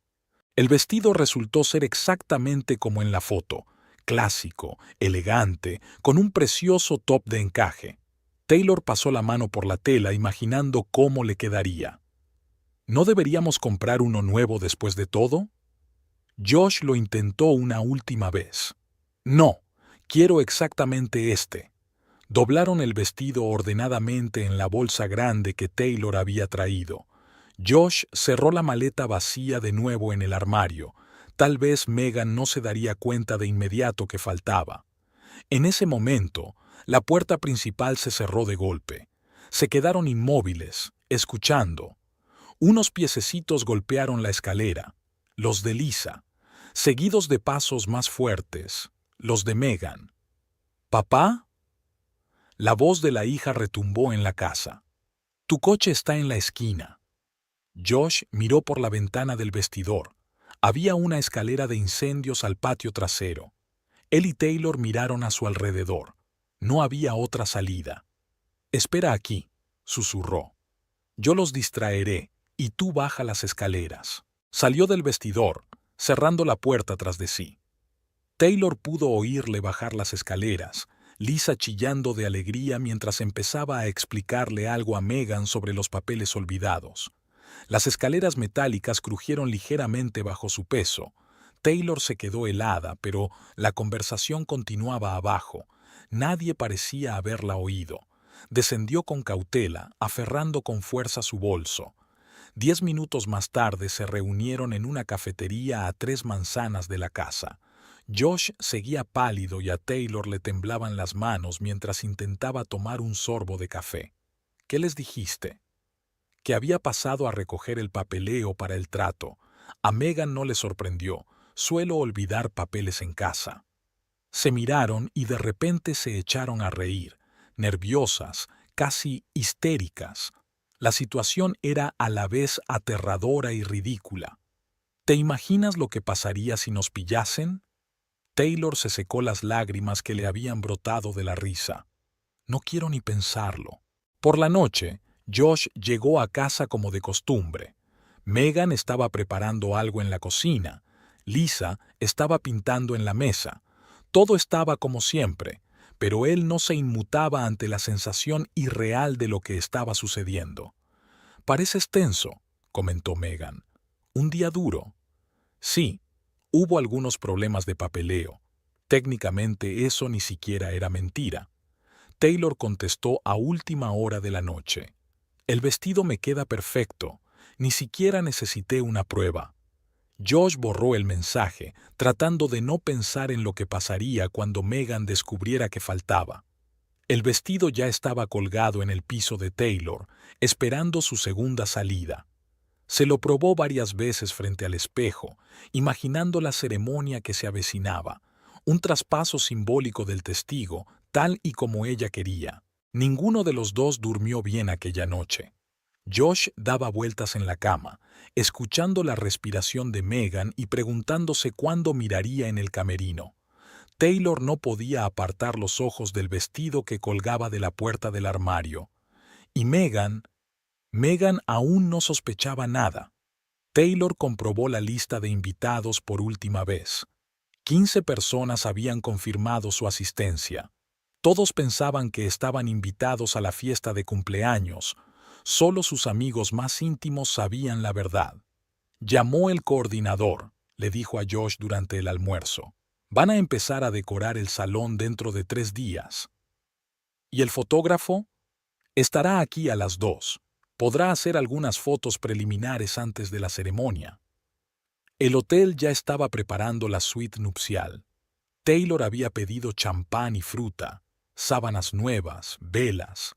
[SPEAKER 1] El vestido resultó ser exactamente como en la foto, clásico, elegante, con un precioso top de encaje. Taylor pasó la mano por la tela imaginando cómo le quedaría. ¿No deberíamos comprar uno nuevo después de todo? Josh lo intentó una última vez. No, quiero exactamente este. Doblaron el vestido ordenadamente en la bolsa grande que Taylor había traído. Josh cerró la maleta vacía de nuevo en el armario. Tal vez Megan no se daría cuenta de inmediato que faltaba. En ese momento, la puerta principal se cerró de golpe. Se quedaron inmóviles, escuchando. Unos piececitos golpearon la escalera, los de Lisa, seguidos de pasos más fuertes, los de Megan. ¿Papá? La voz de la hija retumbó en la casa. Tu coche está en la esquina. Josh miró por la ventana del vestidor. Había una escalera de incendios al patio trasero. Él y Taylor miraron a su alrededor. No había otra salida. Espera aquí, susurró. Yo los distraeré y tú baja las escaleras. Salió del vestidor, cerrando la puerta tras de sí. Taylor pudo oírle bajar las escaleras, Lisa chillando de alegría mientras empezaba a explicarle algo a Megan sobre los papeles olvidados. Las escaleras metálicas crujieron ligeramente bajo su peso. Taylor se quedó helada, pero la conversación continuaba abajo. Nadie parecía haberla oído. Descendió con cautela, aferrando con fuerza su bolso. 10 minutos más tarde se reunieron en una cafetería a 3 manzanas de la casa. Josh seguía pálido y a Taylor le temblaban las manos mientras intentaba tomar un sorbo de café. ¿Qué les dijiste? Que había pasado a recoger el papeleo para el trato. A Megan no le sorprendió. Suelo olvidar papeles en casa. Se miraron y de repente se echaron a reír, nerviosas, casi histéricas. La situación era a la vez aterradora y ridícula. ¿Te imaginas lo que pasaría si nos pillasen? Taylor se secó las lágrimas que le habían brotado de la risa. No quiero ni pensarlo. Por la noche, Josh llegó a casa como de costumbre. Megan estaba preparando algo en la cocina. Lisa estaba pintando en la mesa. Todo estaba como siempre, pero él no se inmutaba ante la sensación irreal de lo que estaba sucediendo. «Pareces tenso», comentó Megan. «¿Un día duro?» «Sí, hubo algunos problemas de papeleo. Técnicamente eso ni siquiera era mentira». Taylor contestó a última hora de la noche. «El vestido me queda perfecto. Ni siquiera necesité una prueba». Josh borró el mensaje, tratando de no pensar en lo que pasaría cuando Megan descubriera que faltaba. El vestido ya estaba colgado en el piso de Taylor, esperando su segunda salida. Se lo probó varias veces frente al espejo, imaginando la ceremonia que se avecinaba, un traspaso simbólico del testigo, tal y como ella quería. Ninguno de los dos durmió bien aquella noche. Josh daba vueltas en la cama, escuchando la respiración de Megan y preguntándose cuándo miraría en el camerino. Taylor no podía apartar los ojos del vestido que colgaba de la puerta del armario. Y Megan aún no sospechaba nada. Taylor comprobó la lista de invitados por última vez. 15 personas habían confirmado su asistencia. Todos pensaban que estaban invitados a la fiesta de cumpleaños. Solo sus amigos más íntimos sabían la verdad. Llamó el coordinador, le dijo a Josh durante el almuerzo. Van a empezar a decorar el salón dentro de 3 días. ¿Y el fotógrafo? Estará aquí a las 2. Podrá hacer algunas fotos preliminares antes de la ceremonia. El hotel ya estaba preparando la suite nupcial. Taylor había pedido champán y fruta, sábanas nuevas, velas.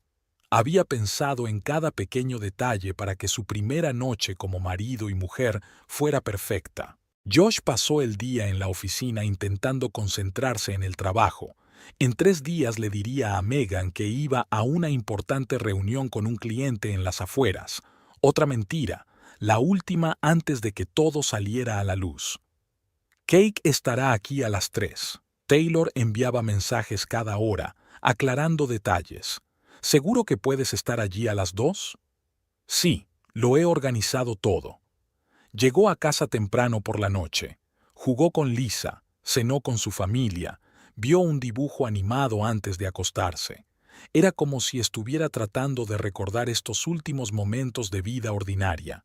[SPEAKER 1] Había pensado en cada pequeño detalle para que su primera noche como marido y mujer fuera perfecta. Josh pasó el día en la oficina intentando concentrarse en el trabajo. En 3 días le diría a Megan que iba a una importante reunión con un cliente en las afueras. Otra mentira, la última antes de que todo saliera a la luz. Cake estará aquí a las 3. Taylor enviaba mensajes cada hora, aclarando detalles. ¿Seguro que puedes estar allí a las 2? Sí, lo he organizado todo. Llegó a casa temprano por la noche. Jugó con Lisa, cenó con su familia, vio un dibujo animado antes de acostarse. Era como si estuviera tratando de recordar estos últimos momentos de vida ordinaria.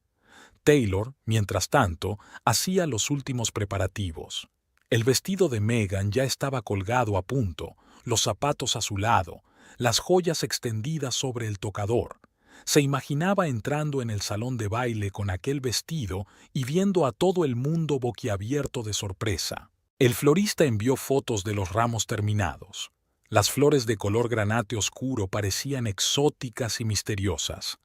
[SPEAKER 1] Taylor, mientras tanto, hacía los últimos preparativos. El vestido de Megan ya estaba colgado a punto, los zapatos a su lado, las joyas extendidas sobre el tocador. Se imaginaba entrando en el salón de baile con aquel vestido y viendo a todo el mundo boquiabierto de sorpresa. El florista envió fotos de los ramos terminados. Las flores de color granate oscuro parecían exóticas y misteriosas.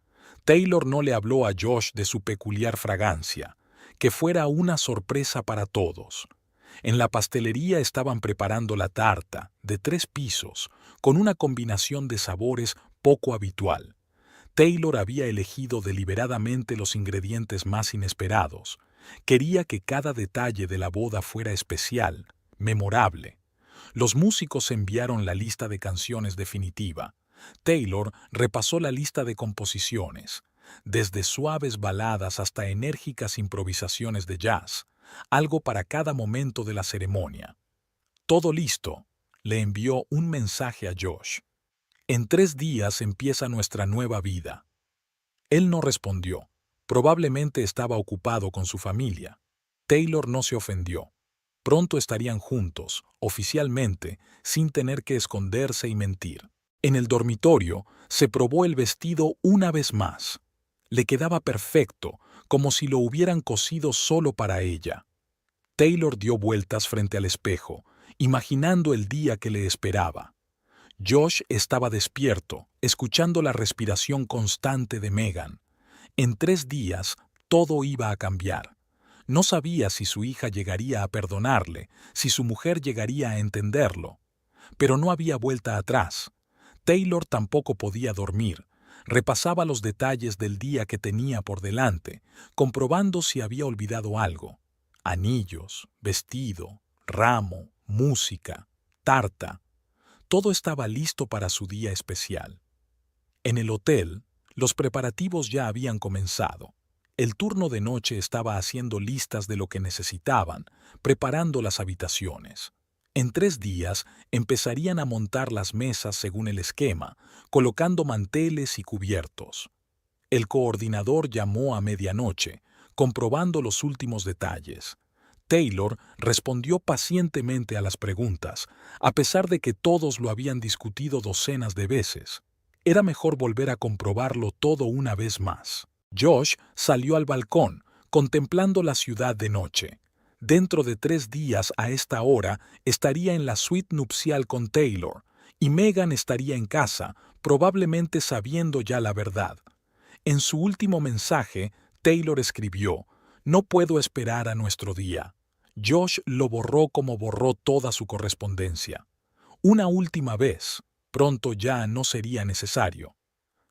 [SPEAKER 1] Taylor no le habló a Josh de su peculiar fragancia, que fuera una sorpresa para todos. En la pastelería estaban preparando la tarta, de 3 pisos, con una combinación de sabores poco habitual. Taylor había elegido deliberadamente los ingredientes más inesperados. Quería que cada detalle de la boda fuera especial, memorable. Los músicos enviaron la lista de canciones definitiva. Taylor repasó la lista de composiciones, desde suaves baladas hasta enérgicas improvisaciones de jazz, algo para cada momento de la ceremonia. Todo listo, le envió un mensaje a Josh. En 3 días empieza nuestra nueva vida. Él no respondió. Probablemente estaba ocupado con su familia. Taylor no se ofendió. Pronto estarían juntos, oficialmente, sin tener que esconderse y mentir. En el dormitorio se probó el vestido una vez más. Le quedaba perfecto, como si lo hubieran cosido solo para ella. Taylor dio vueltas frente al espejo, imaginando el día que le esperaba. Josh estaba despierto, escuchando la respiración constante de Megan. En 3 días, todo iba a cambiar. No sabía si su hija llegaría a perdonarle, si su mujer llegaría a entenderlo. Pero no había vuelta atrás. Taylor tampoco podía dormir. Repasaba los detalles del día que tenía por delante, comprobando si había olvidado algo. Anillos, vestido, ramo, música, tarta. Todo estaba listo para su día especial. En el hotel, los preparativos ya habían comenzado. El turno de noche estaba haciendo listas de lo que necesitaban, preparando las habitaciones. En 3 días empezarían a montar las mesas según el esquema, colocando manteles y cubiertos. El coordinador llamó a medianoche, comprobando los últimos detalles. Taylor respondió pacientemente a las preguntas, a pesar de que todos lo habían discutido docenas de veces. Era mejor volver a comprobarlo todo una vez más. Josh salió al balcón, contemplando la ciudad de noche. Dentro de 3 días a esta hora estaría en la suite nupcial con Taylor, y Megan estaría en casa, probablemente sabiendo ya la verdad. En su último mensaje, Taylor escribió: «No puedo esperar a nuestro día». Josh lo borró como borró toda su correspondencia. Una última vez, pronto ya no sería necesario.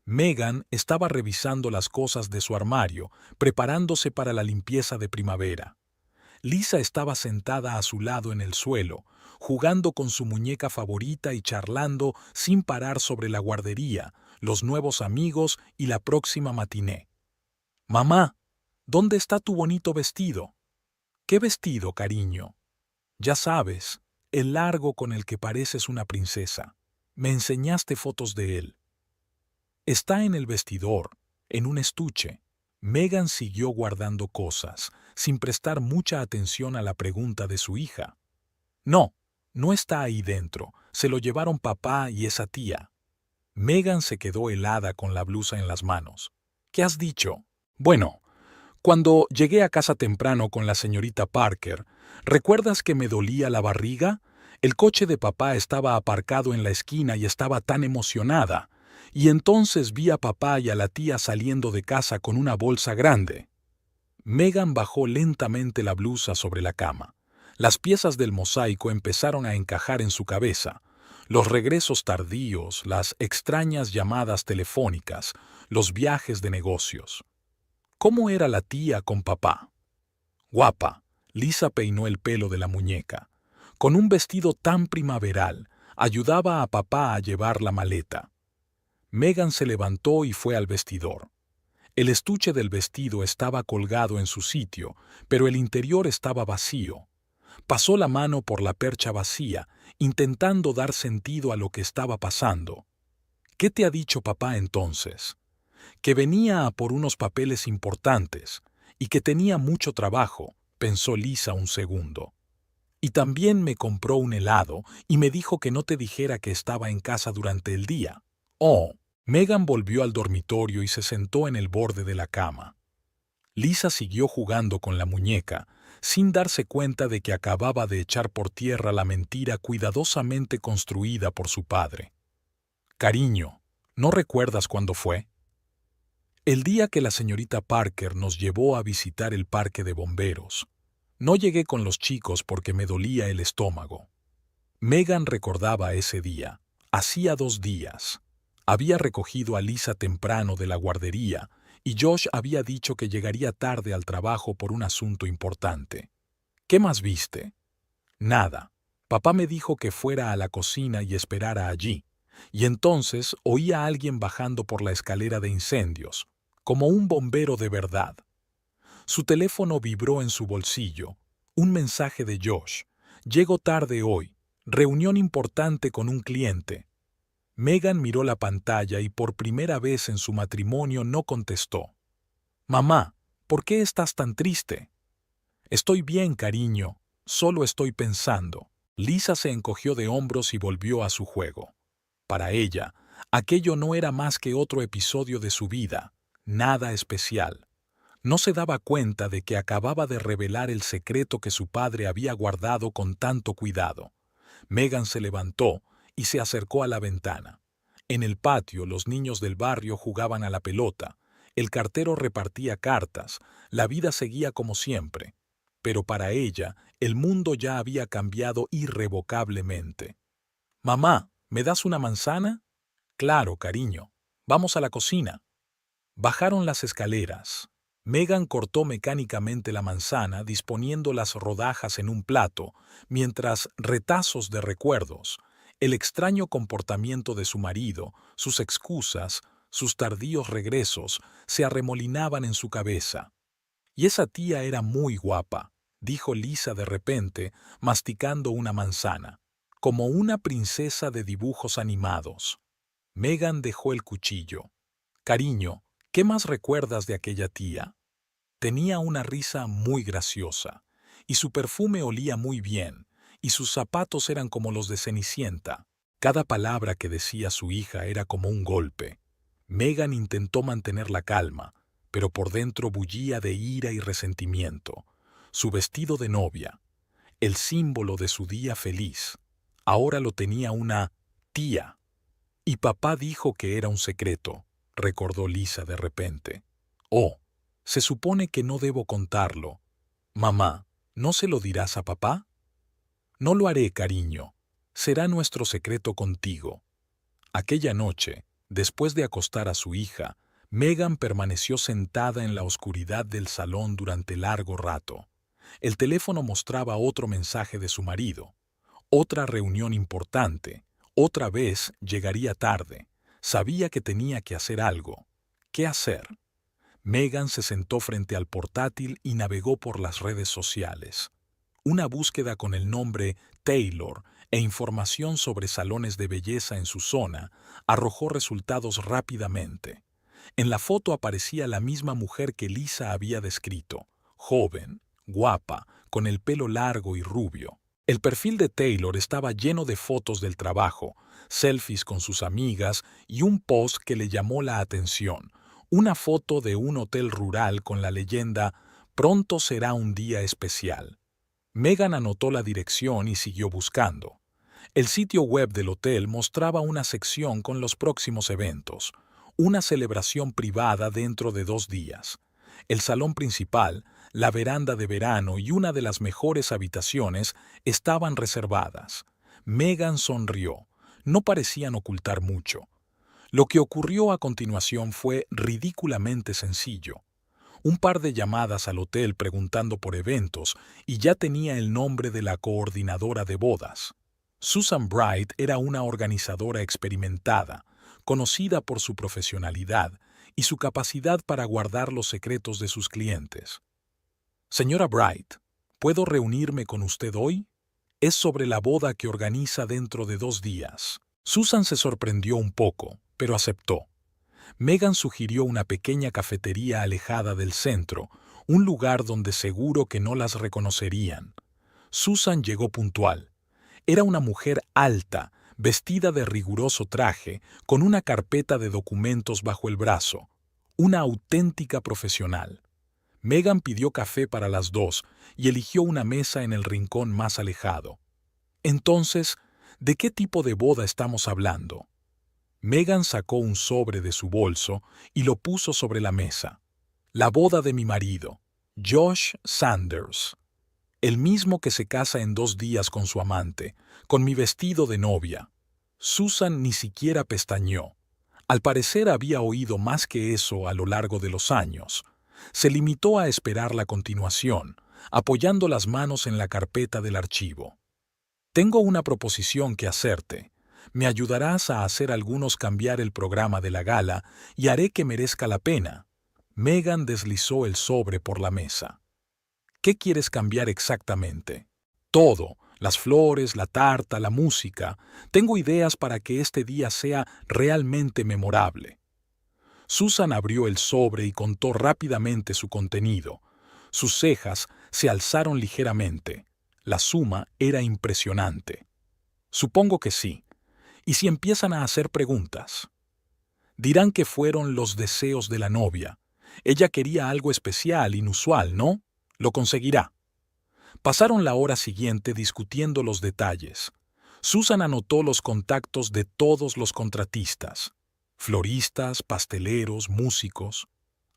[SPEAKER 1] Megan estaba revisando las cosas de su armario, preparándose para la limpieza de primavera. Lisa estaba sentada a su lado en el suelo, jugando con su muñeca favorita y charlando sin parar sobre la guardería, los nuevos amigos y la próxima matiné. «Mamá, ¿dónde está tu bonito vestido?» «¿Qué vestido, cariño?» «Ya sabes, el largo con el que pareces una princesa. Me enseñaste fotos de él». «Está en el vestidor, en un estuche». Megan siguió guardando cosas, sin prestar mucha atención a la pregunta de su hija. «No, no está ahí dentro. Se lo llevaron papá y esa tía». Megan se quedó helada con la blusa en las manos. «¿Qué has dicho?» «Bueno, cuando llegué a casa temprano con la señorita Parker, ¿recuerdas que me dolía la barriga? El coche de papá estaba aparcado en la esquina y estaba tan emocionada. Y entonces vi a papá y a la tía saliendo de casa con una bolsa grande». Megan bajó lentamente la blusa sobre la cama. Las piezas del mosaico empezaron a encajar en su cabeza. Los regresos tardíos, las extrañas llamadas telefónicas, los viajes de negocios. ¿Cómo era la tía con papá? Guapa. Lisa peinó el pelo de la muñeca. Con un vestido tan primaveral, ayudaba a papá a llevar la maleta. Megan se levantó y fue al vestidor. El estuche del vestido estaba colgado en su sitio, pero el interior estaba vacío. Pasó la mano por la percha vacía, intentando dar sentido a lo que estaba pasando. ¿Qué te ha dicho papá entonces? Que venía a por unos papeles importantes y que tenía mucho trabajo, pensó Lisa un segundo. Y también me compró un helado y me dijo que no te dijera que estaba en casa durante el día. Oh. Megan volvió al dormitorio y se sentó en el borde de la cama. Lisa siguió jugando con la muñeca, sin darse cuenta de que acababa de echar por tierra la mentira cuidadosamente construida por su padre. «Cariño, ¿no recuerdas cuándo fue?» «El día que la señorita Parker nos llevó a visitar el parque de bomberos. No llegué con los chicos porque me dolía el estómago». Megan recordaba ese día. Hacía 2 días. Había recogido a Lisa temprano de la guardería y Josh había dicho que llegaría tarde al trabajo por un asunto importante. «¿Qué más viste?» «Nada. Papá me dijo que fuera a la cocina y esperara allí, y entonces oí a alguien bajando por la escalera de incendios, como un bombero de verdad». Su teléfono vibró en su bolsillo. Un mensaje de Josh. «Llego tarde hoy. Reunión importante con un cliente». Megan miró la pantalla y por primera vez en su matrimonio no contestó. «Mamá, ¿por qué estás tan triste?» «Estoy bien, cariño. Solo estoy pensando. Lisa se encogió de hombros y volvió a su juego. Para ella, aquello no era más que otro episodio de su vida, nada especial. No se daba cuenta de que acababa de revelar el secreto que su padre había guardado con tanto cuidado. Megan se levantó y se acercó a la ventana. En el patio, los niños del barrio jugaban a la pelota, el cartero repartía cartas, la vida seguía como siempre. Pero para ella, el mundo ya había cambiado irrevocablemente. «Mamá, ¿me das una manzana?» «Claro, cariño. Vamos a la cocina». Bajaron las escaleras. Megan cortó mecánicamente la manzana, disponiendo las rodajas en un plato, mientras retazos de recuerdos, el extraño comportamiento de su marido, sus excusas, sus tardíos regresos, se arremolinaban en su cabeza. «Y esa tía era muy guapa», dijo Lisa de repente, masticando una manzana, «como una princesa de dibujos animados». Megan dejó el cuchillo. «Cariño, ¿qué más recuerdas de aquella tía?» Tenía una risa muy graciosa, y su perfume olía muy bien, y sus zapatos eran como los de Cenicienta. Cada palabra que decía su hija era como un golpe. Megan intentó mantener la calma, pero por dentro bullía de ira y resentimiento. Su vestido de novia, el símbolo de su día feliz, ahora lo tenía una tía. «Y papá dijo que era un secreto», recordó Lisa de repente. «Oh, se supone que no debo contarlo. Mamá, ¿no se lo dirás a papá?» «No lo haré, cariño. Será nuestro secreto contigo». Aquella noche, después de acostar a su hija, Megan permaneció sentada en la oscuridad del salón durante largo rato. El teléfono mostraba otro mensaje de su marido. Otra reunión importante. Otra vez llegaría tarde. Sabía que tenía que hacer algo. ¿Qué hacer? Megan se sentó frente al portátil y navegó por las redes sociales. Una búsqueda con el nombre Taylor e información sobre salones de belleza en su zona arrojó resultados rápidamente. En la foto aparecía la misma mujer que Lisa había descrito, joven, guapa, con el pelo largo y rubio. El perfil de Taylor estaba lleno de fotos del trabajo, selfies con sus amigas y un post que le llamó la atención, una foto de un hotel rural con la leyenda «Pronto será un día especial». Megan anotó la dirección y siguió buscando. El sitio web del hotel mostraba una sección con los próximos eventos, una celebración privada dentro de 2 días. El salón principal, la veranda de verano y una de las mejores habitaciones estaban reservadas. Megan sonrió. No parecían ocultar mucho. Lo que ocurrió a continuación fue ridículamente sencillo. Un par de llamadas al hotel preguntando por eventos y ya tenía el nombre de la coordinadora de bodas. Susan Bright era una organizadora experimentada, conocida por su profesionalidad y su capacidad para guardar los secretos de sus clientes. «Señora Bright, ¿puedo reunirme con usted hoy? Es sobre la boda que organiza dentro de 2 días». Susan se sorprendió un poco, pero aceptó. Megan sugirió una pequeña cafetería alejada del centro, un lugar donde seguro que no las reconocerían. Susan llegó puntual. Era una mujer alta, vestida de riguroso traje, con una carpeta de documentos bajo el brazo. Una auténtica profesional. Megan pidió café para las 2 y eligió una mesa en el rincón más alejado. Entonces, ¿de qué tipo de boda estamos hablando? Megan sacó un sobre de su bolso y lo puso sobre la mesa. La boda de mi marido, Josh Sanders. El mismo que se casa en 2 días con su amante, con mi vestido de novia. Susan ni siquiera pestañeó. Al parecer había oído más que eso a lo largo de los años. Se limitó a esperar la continuación, apoyando las manos en la carpeta del archivo. «Tengo una proposición que hacerte. Me ayudarás a hacer algunos cambiar el programa de la gala y haré que merezca la pena». Megan deslizó el sobre por la mesa. «¿Qué quieres cambiar exactamente?» «Todo. Las flores, la tarta, la música. Tengo ideas para que este día sea realmente memorable». Susan abrió el sobre y contó rápidamente su contenido. Sus cejas se alzaron ligeramente. La suma era impresionante. Supongo que sí. ¿Y si empiezan a hacer preguntas? Dirán que fueron los deseos de la novia. Ella quería algo especial, inusual, ¿no? Lo conseguirá. Pasaron la hora siguiente discutiendo los detalles. Susan anotó los contactos de todos los contratistas, floristas, pasteleros, músicos.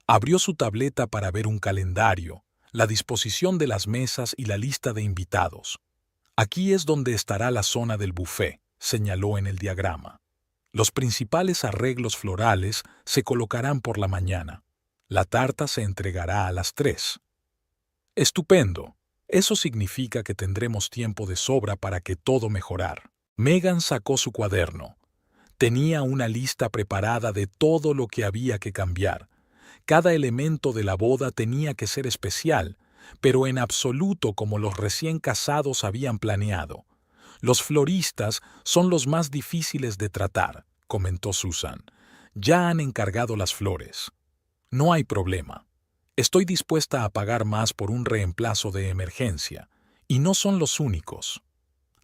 [SPEAKER 1] Abrió su tableta para ver un calendario, la disposición de las mesas y la lista de invitados. Aquí es donde estará la zona del buffet, señaló en el diagrama. Los principales arreglos florales se colocarán por la mañana. La tarta se entregará a las 3. Estupendo. Eso significa que tendremos tiempo de sobra para que todo mejorar. Megan sacó su cuaderno. Tenía una lista preparada de todo lo que había que cambiar. Cada elemento de la boda tenía que ser especial, pero en absoluto como los recién casados habían planeado. Los floristas son los más difíciles de tratar, comentó Susan. Ya han encargado las flores. No hay problema. Estoy dispuesta a pagar más por un reemplazo de emergencia, y no son los únicos.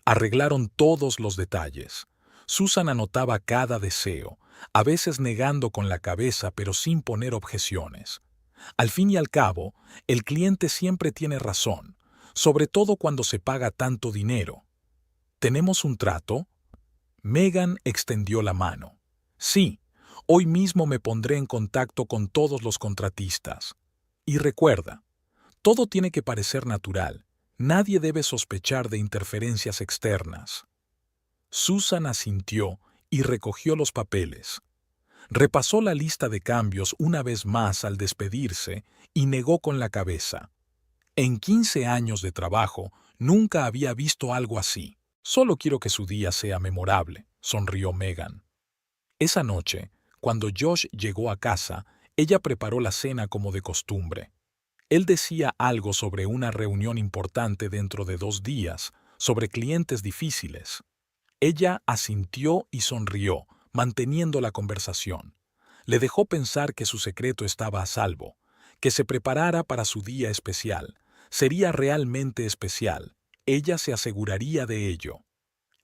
[SPEAKER 1] Arreglaron todos los detalles. Susan anotaba cada deseo, a veces negando con la cabeza pero sin poner objeciones. Al fin y al cabo, el cliente siempre tiene razón, sobre todo cuando se paga tanto dinero. ¿Tenemos un trato? Megan extendió la mano. Sí, hoy mismo me pondré en contacto con todos los contratistas. Y recuerda, todo tiene que parecer natural. Nadie debe sospechar de interferencias externas. Susan asintió y recogió los papeles. Repasó la lista de cambios una vez más al despedirse y negó con la cabeza. En 15 años de trabajo nunca había visto algo así. Solo quiero que su día sea memorable, sonrió Megan. Esa noche, cuando Josh llegó a casa, ella preparó la cena como de costumbre. Él decía algo sobre una reunión importante dentro de 2 días, sobre clientes difíciles. Ella asintió y sonrió, manteniendo la conversación. Le dejó pensar que su secreto estaba a salvo, que se preparara para su día especial. Sería realmente especial. Ella se aseguraría de ello.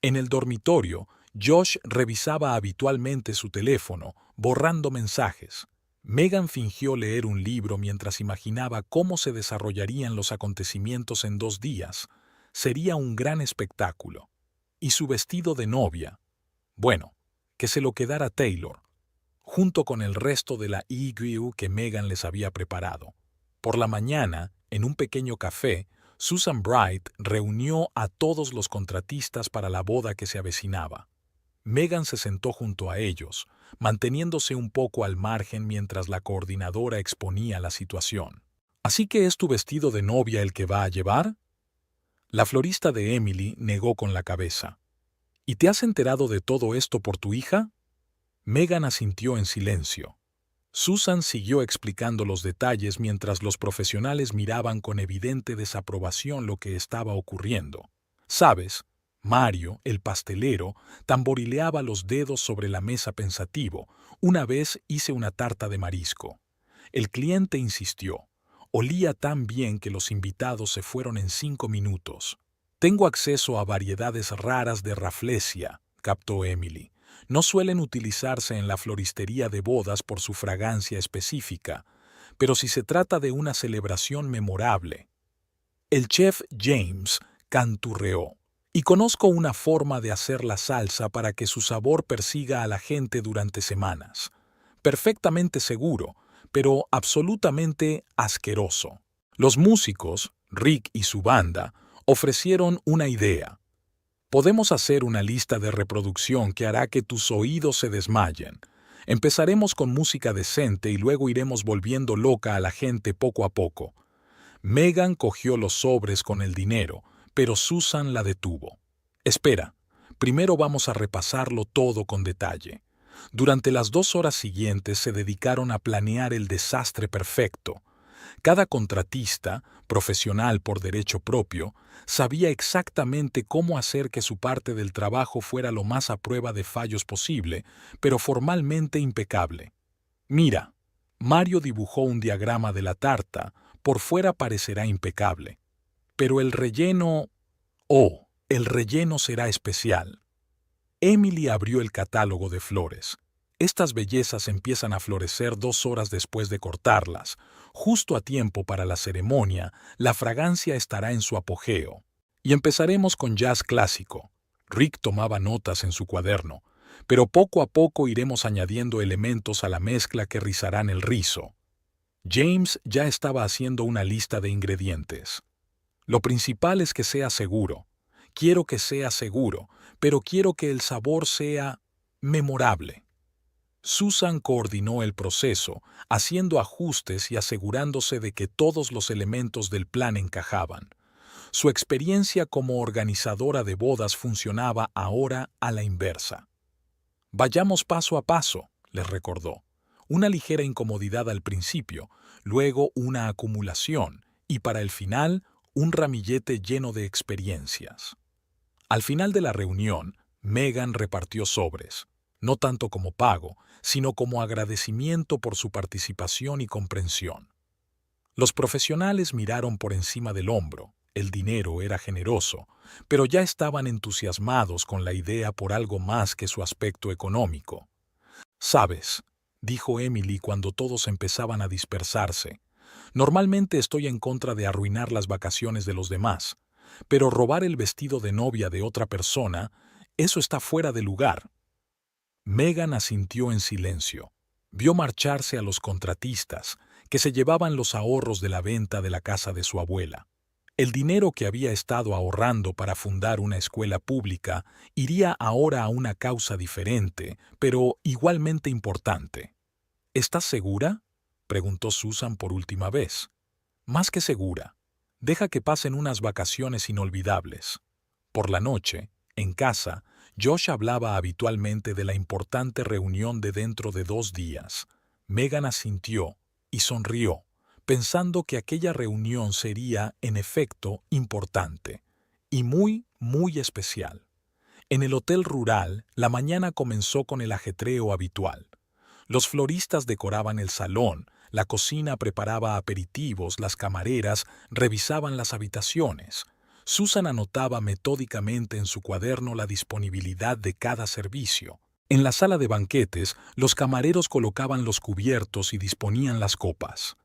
[SPEAKER 1] En el dormitorio, Josh revisaba habitualmente su teléfono, borrando mensajes. Megan fingió leer un libro mientras imaginaba cómo se desarrollarían los acontecimientos en 2 días. Sería un gran espectáculo. Y su vestido de novia. Bueno, que se lo quedara Taylor, junto con el resto de la EGU que Megan les había preparado. Por la mañana, en un pequeño café, Susan Bright reunió a todos los contratistas para la boda que se avecinaba. Megan se sentó junto a ellos, manteniéndose un poco al margen mientras la coordinadora exponía la situación. ¿Así que es tu vestido de novia el que va a llevar? La florista de Emily negó con la cabeza. ¿Y te has enterado de todo esto por tu hija? Megan asintió en silencio. Susan siguió explicando los detalles mientras los profesionales miraban con evidente desaprobación lo que estaba ocurriendo. ¿Sabes? Mario, el pastelero, tamborileaba los dedos sobre la mesa pensativo. Una vez hice una tarta de marisco. El cliente insistió. Olía tan bien que los invitados se fueron en 5 minutos. Tengo acceso a variedades raras de Rafflesia, captó Emily. No suelen utilizarse en la floristería de bodas por su fragancia específica, pero si se trata de una celebración memorable. El chef James canturreó. Y conozco una forma de hacer la salsa para que su sabor persiga a la gente durante semanas. Perfectamente seguro, pero absolutamente asqueroso. Los músicos, Rick y su banda, ofrecieron una idea. Podemos hacer una lista de reproducción que hará que tus oídos se desmayen. Empezaremos con música decente y luego iremos volviendo loca a la gente poco a poco. Megan cogió los sobres con el dinero, pero Susan la detuvo. Espera, primero vamos a repasarlo todo con detalle. Durante las 2 horas siguientes se dedicaron a planear el desastre perfecto. Cada contratista, profesional por derecho propio, sabía exactamente cómo hacer que su parte del trabajo fuera lo más a prueba de fallos posible, pero formalmente impecable. Mira, Mario dibujó un diagrama de la tarta, por fuera parecerá impecable. Pero el relleno, Oh, el relleno será especial. Emily abrió el catálogo de flores. Estas bellezas empiezan a florecer 2 horas después de cortarlas. Justo a tiempo para la ceremonia, la fragancia estará en su apogeo. Y empezaremos con jazz clásico. Rick tomaba notas en su cuaderno, pero poco a poco iremos añadiendo elementos a la mezcla que rizarán el rizo. James ya estaba haciendo una lista de ingredientes. Lo principal es que sea seguro. Quiero que sea seguro, pero quiero que el sabor sea memorable. Susan coordinó el proceso, haciendo ajustes y asegurándose de que todos los elementos del plan encajaban. Su experiencia como organizadora de bodas funcionaba ahora a la inversa. Vayamos paso a paso, les recordó. Una ligera incomodidad al principio, luego una acumulación y para el final un ramillete lleno de experiencias. Al final de la reunión, Megan repartió sobres, no tanto como pago, sino como agradecimiento por su participación y comprensión. Los profesionales miraron por encima del hombro. El dinero era generoso, pero ya estaban entusiasmados con la idea por algo más que su aspecto económico. «Sabes», dijo Emily cuando todos empezaban a dispersarse, «normalmente estoy en contra de arruinar las vacaciones de los demás, pero robar el vestido de novia de otra persona, eso está fuera de lugar». Megan asintió en silencio. Vio marcharse a los contratistas, que se llevaban los ahorros de la venta de la casa de su abuela. El dinero que había estado ahorrando para fundar una escuela pública iría ahora a una causa diferente, pero igualmente importante. «¿Estás segura?», preguntó Susan por última vez. «Más que segura. Deja que pasen unas vacaciones inolvidables». Por la noche, en casa, Josh hablaba habitualmente de la importante reunión de dentro de 2 días. Megan asintió y sonrió, pensando que aquella reunión sería, en efecto, importante y muy, muy especial. En el hotel rural, la mañana comenzó con el ajetreo habitual. Los floristas decoraban el salón, la cocina preparaba aperitivos, las camareras revisaban las habitaciones. Susan anotaba metódicamente en su cuaderno la disponibilidad de cada servicio. En la sala de banquetes, los camareros colocaban los cubiertos y disponían las copas.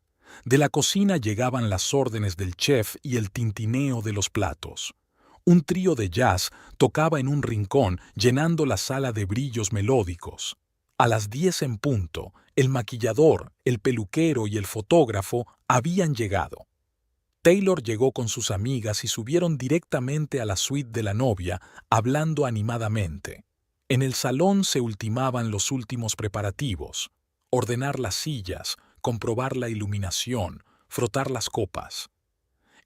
[SPEAKER 1] De la cocina llegaban las órdenes del chef y el tintineo de los platos. Un trío de jazz tocaba en un rincón, llenando la sala de brillos melódicos. A las 10 en punto, el maquillador, el peluquero y el fotógrafo habían llegado. Taylor llegó con sus amigas y subieron directamente a la suite de la novia, hablando animadamente. En el salón se ultimaban los últimos preparativos: ordenar las sillas, comprobar la iluminación, frotar las copas.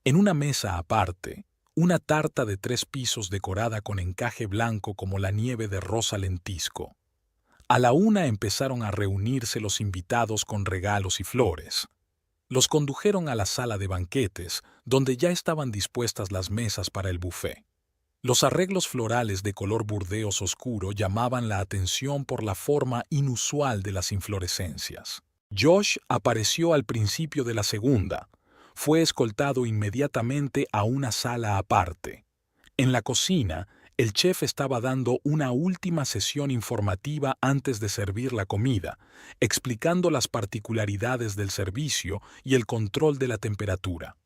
[SPEAKER 1] En una mesa aparte, una tarta de 3 pisos decorada con encaje blanco como la nieve de rosa lentisco. A la 1 empezaron a reunirse los invitados con regalos y flores. Los condujeron a la sala de banquetes, donde ya estaban dispuestas las mesas para el buffet. Los arreglos florales de color burdeos oscuro llamaban la atención por la forma inusual de las inflorescencias. Josh apareció al principio de la segunda. Fue escoltado inmediatamente a una sala aparte. En la cocina, el chef estaba dando una última sesión informativa antes de servir la comida, explicando las particularidades del servicio y el control de la temperatura.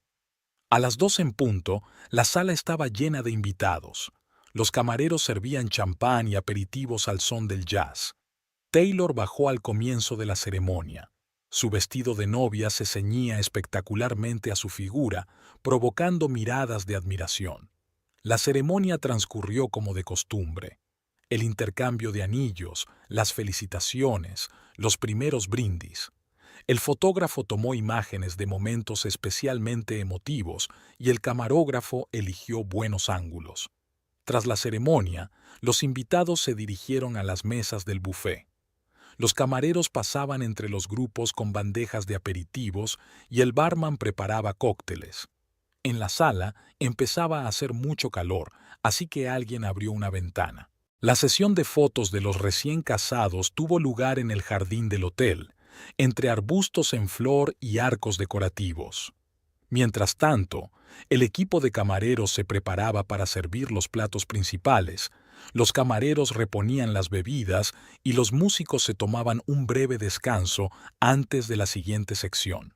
[SPEAKER 1] A las 2 en punto, la sala estaba llena de invitados. Los camareros servían champán y aperitivos al son del jazz. Taylor bajó al comienzo de la ceremonia. Su vestido de novia se ceñía espectacularmente a su figura, provocando miradas de admiración. La ceremonia transcurrió como de costumbre. El intercambio de anillos, las felicitaciones, los primeros brindis. El fotógrafo tomó imágenes de momentos especialmente emotivos y el camarógrafo eligió buenos ángulos. Tras la ceremonia, los invitados se dirigieron a las mesas del buffet. Los camareros pasaban entre los grupos con bandejas de aperitivos y el barman preparaba cócteles. En la sala empezaba a hacer mucho calor, así que alguien abrió una ventana. La sesión de fotos de los recién casados tuvo lugar en el jardín del hotel, entre arbustos en flor y arcos decorativos. Mientras tanto, el equipo de camareros se preparaba para servir los platos principales, los camareros reponían las bebidas y los músicos se tomaban un breve descanso antes de la siguiente sección.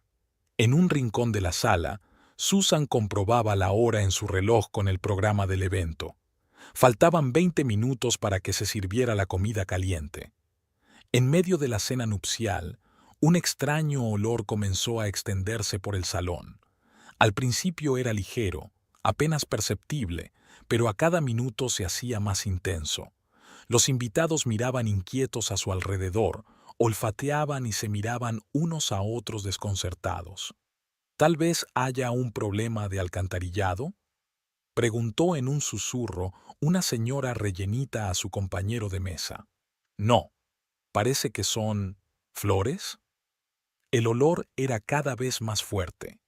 [SPEAKER 1] En un rincón de la sala, Susan comprobaba la hora en su reloj con el programa del evento. Faltaban 20 minutos para que se sirviera la comida caliente. En medio de la cena nupcial, un extraño olor comenzó a extenderse por el salón. Al principio era ligero, apenas perceptible, pero a cada minuto se hacía más intenso. Los invitados miraban inquietos a su alrededor, olfateaban y se miraban unos a otros desconcertados. «¿Tal vez haya un problema de alcantarillado?», preguntó en un susurro una señora rellenita a su compañero de mesa. «No, parece que son... ¿flores?». El olor era cada vez más fuerte.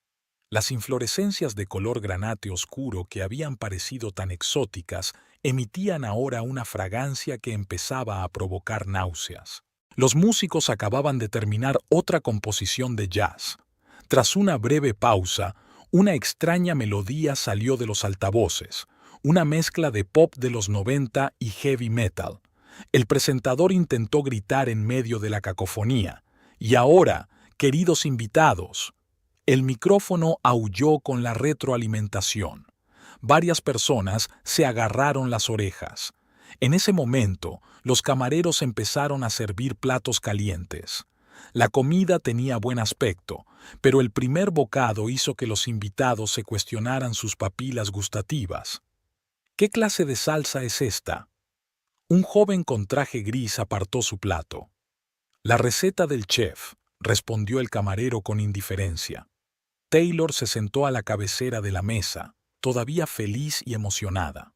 [SPEAKER 1] Las inflorescencias de color granate oscuro que habían parecido tan exóticas emitían ahora una fragancia que empezaba a provocar náuseas. Los músicos acababan de terminar otra composición de jazz. Tras una breve pausa, una extraña melodía salió de los altavoces, una mezcla de pop de los 90 y heavy metal. El presentador intentó gritar en medio de la cacofonía. «Y ahora, queridos invitados». El micrófono aulló con la retroalimentación. Varias personas se agarraron las orejas. En ese momento, los camareros empezaron a servir platos calientes. La comida tenía buen aspecto, pero el primer bocado hizo que los invitados se cuestionaran sus papilas gustativas. «¿Qué clase de salsa es esta?». Un joven con traje gris apartó su plato. «La receta del chef», respondió el camarero con indiferencia. Taylor se sentó a la cabecera de la mesa, todavía feliz y emocionada.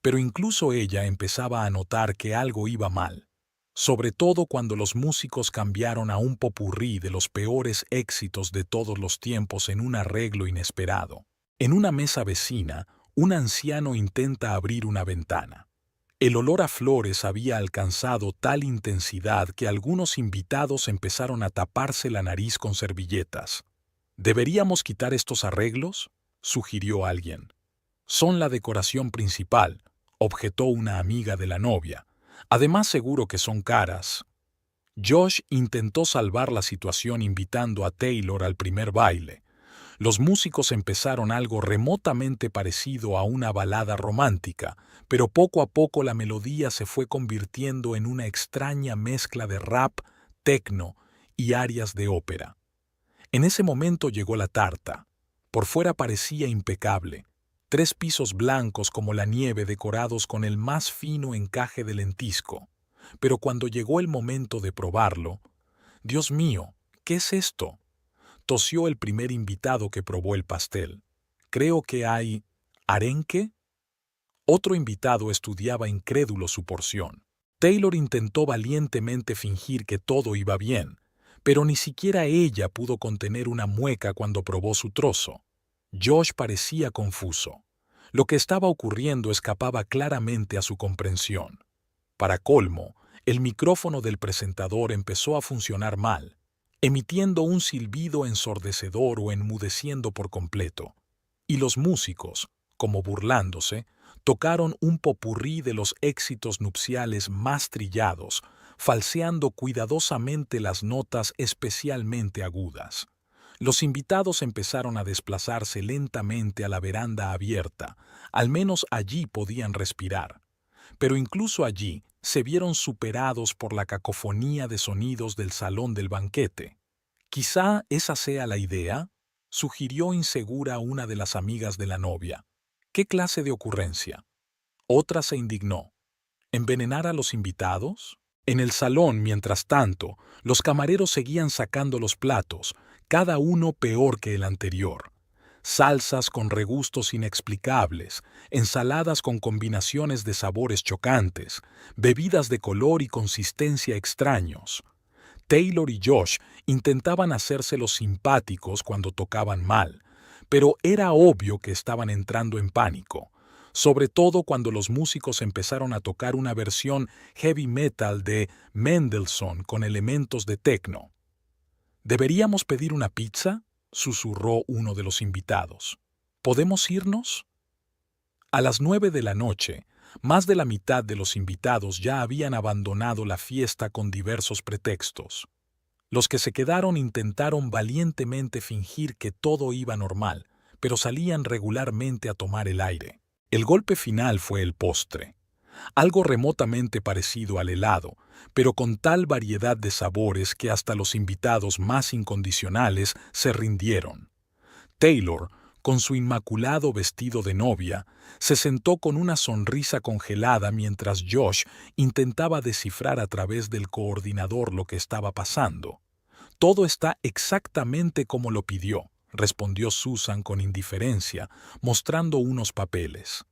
[SPEAKER 1] Pero incluso ella empezaba a notar que algo iba mal, sobre todo cuando los músicos cambiaron a un popurrí de los peores éxitos de todos los tiempos en un arreglo inesperado. En una mesa vecina, un anciano intenta abrir una ventana. El olor a flores había alcanzado tal intensidad que algunos invitados empezaron a taparse la nariz con servilletas. «¿Deberíamos quitar estos arreglos?», sugirió alguien. «Son la decoración principal», objetó una amiga de la novia. «Además, seguro que son caras». Josh intentó salvar la situación invitando a Taylor al primer baile. Los músicos empezaron algo remotamente parecido a una balada romántica, pero poco a poco la melodía se fue convirtiendo en una extraña mezcla de rap, techno y arias de ópera. En ese momento llegó la tarta. Por fuera parecía impecable. 3 pisos blancos como la nieve decorados con el más fino encaje de lentisco. Pero cuando llegó el momento de probarlo, «Dios mío, ¿qué es esto?», tosió el primer invitado que probó el pastel. «Creo que hay... ¿arenque?». Otro invitado estudiaba incrédulo su porción. Taylor intentó valientemente fingir que todo iba bien, pero ni siquiera ella pudo contener una mueca cuando probó su trozo. Josh parecía confuso. Lo que estaba ocurriendo escapaba claramente a su comprensión. Para colmo, el micrófono del presentador empezó a funcionar mal, emitiendo un silbido ensordecedor o enmudeciendo por completo. Y los músicos, como burlándose, tocaron un popurrí de los éxitos nupciales más trillados, falseando cuidadosamente las notas especialmente agudas. Los invitados empezaron a desplazarse lentamente a la veranda abierta, al menos allí podían respirar. Pero incluso allí se vieron superados por la cacofonía de sonidos del salón del banquete. «Quizá esa sea la idea», sugirió insegura una de las amigas de la novia. «¿Qué clase de ocurrencia?». Otra se indignó. ¿Envenenar a los invitados? En el salón, mientras tanto, los camareros seguían sacando los platos, cada uno peor que el anterior. Salsas con regustos inexplicables, ensaladas con combinaciones de sabores chocantes, bebidas de color y consistencia extraños. Taylor y Josh intentaban hacerse los simpáticos cuando tocaban mal, pero era obvio que estaban entrando en pánico, sobre todo cuando los músicos empezaron a tocar una versión heavy metal de Mendelssohn con elementos de techno. «¿Deberíamos pedir una pizza?», susurró uno de los invitados. ¿Podemos irnos? A las 9 de la noche, más de la mitad de los invitados ya habían abandonado la fiesta con diversos pretextos. Los que se quedaron intentaron valientemente fingir que todo iba normal, pero salían regularmente a tomar el aire. El golpe final fue el postre. Algo remotamente parecido al helado, pero con tal variedad de sabores que hasta los invitados más incondicionales se rindieron. Taylor, con su inmaculado vestido de novia, se sentó con una sonrisa congelada mientras Josh intentaba descifrar a través del coordinador lo que estaba pasando. «Todo está exactamente como lo pidió», respondió Susan con indiferencia, mostrando unos papeles.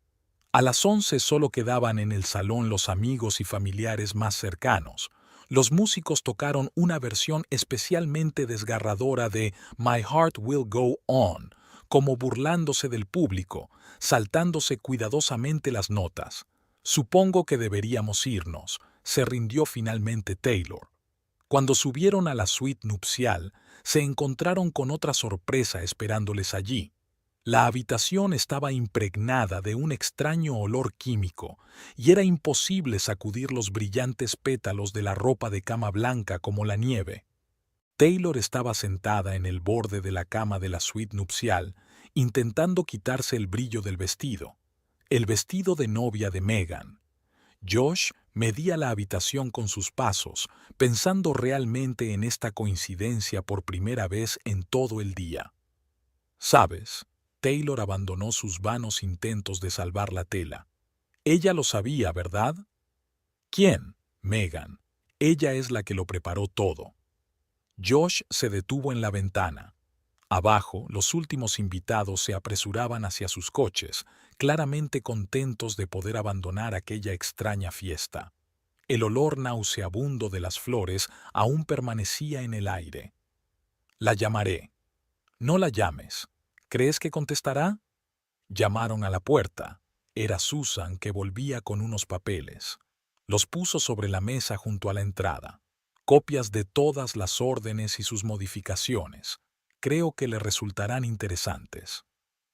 [SPEAKER 1] A las 11 solo quedaban en el salón los amigos y familiares más cercanos. Los músicos tocaron una versión especialmente desgarradora de My Heart Will Go On, como burlándose del público, saltándose cuidadosamente las notas. «Supongo que deberíamos irnos», se rindió finalmente Taylor. Cuando subieron a la suite nupcial, se encontraron con otra sorpresa esperándoles allí. La habitación estaba impregnada de un extraño olor químico y era imposible sacudir los brillantes pétalos de la ropa de cama blanca como la nieve. Taylor estaba sentada en el borde de la cama de la suite nupcial, intentando quitarse el brillo del vestido, el vestido de novia de Megan. Josh medía la habitación con sus pasos, pensando realmente en esta coincidencia por primera vez en todo el día. «¿Sabes?» Taylor abandonó sus vanos intentos de salvar la tela. «Ella lo sabía, ¿verdad?» «¿Quién?» «Megan. Ella es la que lo preparó todo». Josh se detuvo en la ventana. Abajo, los últimos invitados se apresuraban hacia sus coches, claramente contentos de poder abandonar aquella extraña fiesta. El olor nauseabundo de las flores aún permanecía en el aire. «La llamaré». «No la llames. ¿Crees que contestará?» Llamaron a la puerta. Era Susan, que volvía con unos papeles. Los puso sobre la mesa junto a la entrada. Copias de todas las órdenes y sus modificaciones. Creo que le resultarán interesantes.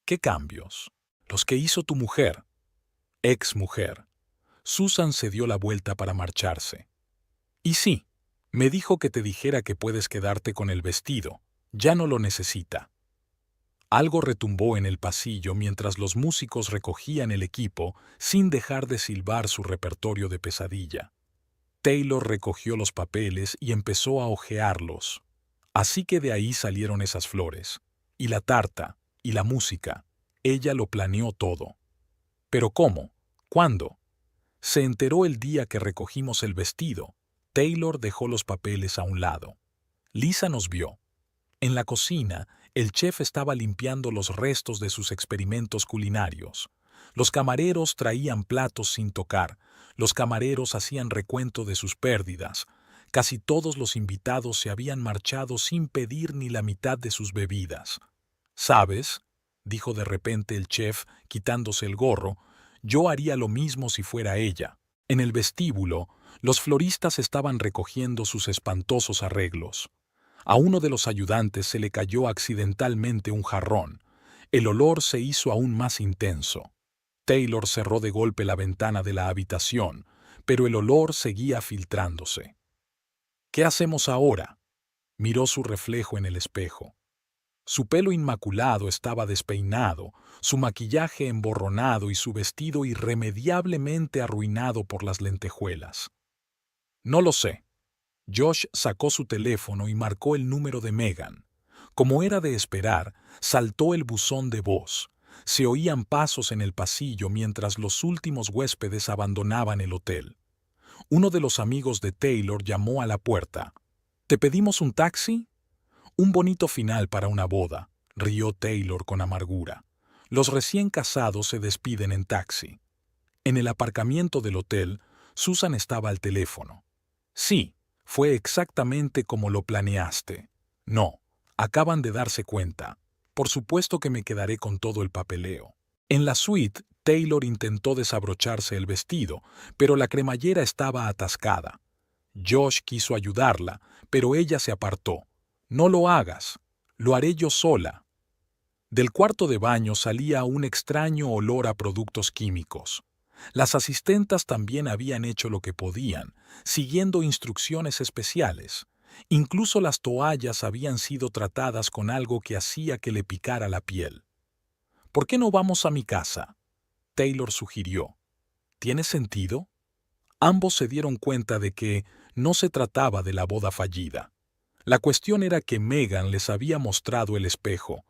[SPEAKER 1] ¿Qué cambios? Los que hizo tu mujer. Ex-mujer. Susan se dio la vuelta para marcharse. Y sí, me dijo que te dijera que puedes quedarte con el vestido. Ya no lo necesita. Algo retumbó en el pasillo mientras los músicos recogían el equipo sin dejar de silbar su repertorio de pesadilla. Taylor recogió los papeles y empezó a hojearlos. Así que de ahí salieron esas flores, y la tarta, y la música. Ella lo planeó todo. ¿Pero cómo? ¿Cuándo? Se enteró el día que recogimos el vestido. Taylor dejó los papeles a un lado. Lisa nos vio. En la cocina, el chef estaba limpiando los restos de sus experimentos culinarios. Los camareros traían platos sin tocar. Los camareros hacían recuento de sus pérdidas. Casi todos los invitados se habían marchado sin pedir ni la mitad de sus bebidas. «¿Sabes?», dijo de repente el chef, quitándose el gorro, «yo haría lo mismo si fuera ella». En el vestíbulo, los floristas estaban recogiendo sus espantosos arreglos. A uno de los ayudantes se le cayó accidentalmente un jarrón. El olor se hizo aún más intenso. Taylor cerró de golpe la ventana de la habitación, pero el olor seguía filtrándose. «¿Qué hacemos ahora?», miró su reflejo en el espejo. Su pelo inmaculado estaba despeinado, su maquillaje emborronado y su vestido irremediablemente arruinado por las lentejuelas. «No lo sé». Josh sacó su teléfono y marcó el número de Megan. Como era de esperar, saltó el buzón de voz. Se oían pasos en el pasillo mientras los últimos huéspedes abandonaban el hotel. Uno de los amigos de Taylor llamó a la puerta. «¿Te pedimos un taxi?» «Un bonito final para una boda», rió Taylor con amargura. «Los recién casados se despiden en taxi». En el aparcamiento del hotel, Susan estaba al teléfono. «Sí, fue exactamente como lo planeaste». «No, acaban de darse cuenta. Por supuesto que me quedaré con todo el papeleo». En la suite, Taylor intentó desabrocharse el vestido, pero la cremallera estaba atascada. Josh quiso ayudarla, pero ella se apartó. «No lo hagas». Lo haré yo sola. Del cuarto de baño salía un extraño olor a productos químicos. Las asistentas también habían hecho lo que podían, siguiendo instrucciones especiales. Incluso las toallas habían sido tratadas con algo que hacía que le picara la piel. ¿Por qué no vamos a mi casa?, Taylor sugirió. ¿Tiene sentido? Ambos se dieron cuenta de que no se trataba de la boda fallida. La cuestión era que Megan les había mostrado el espejo,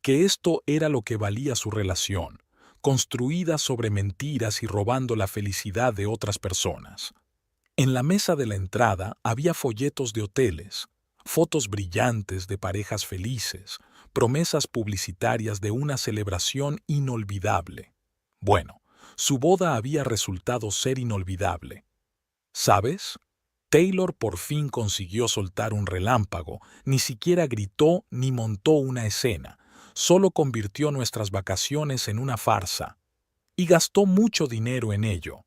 [SPEAKER 1] que esto era lo que valía su relación, construida sobre mentiras y robando la felicidad de otras personas. En la mesa de la entrada había folletos de hoteles, fotos brillantes de parejas felices, promesas publicitarias de una celebración inolvidable. Bueno, su boda había resultado ser inolvidable. ¿Sabes? Taylor por fin consiguió soltar un relámpago, ni siquiera gritó ni montó una escena, solo convirtió nuestras vacaciones en una farsa. Y gastó mucho dinero en ello.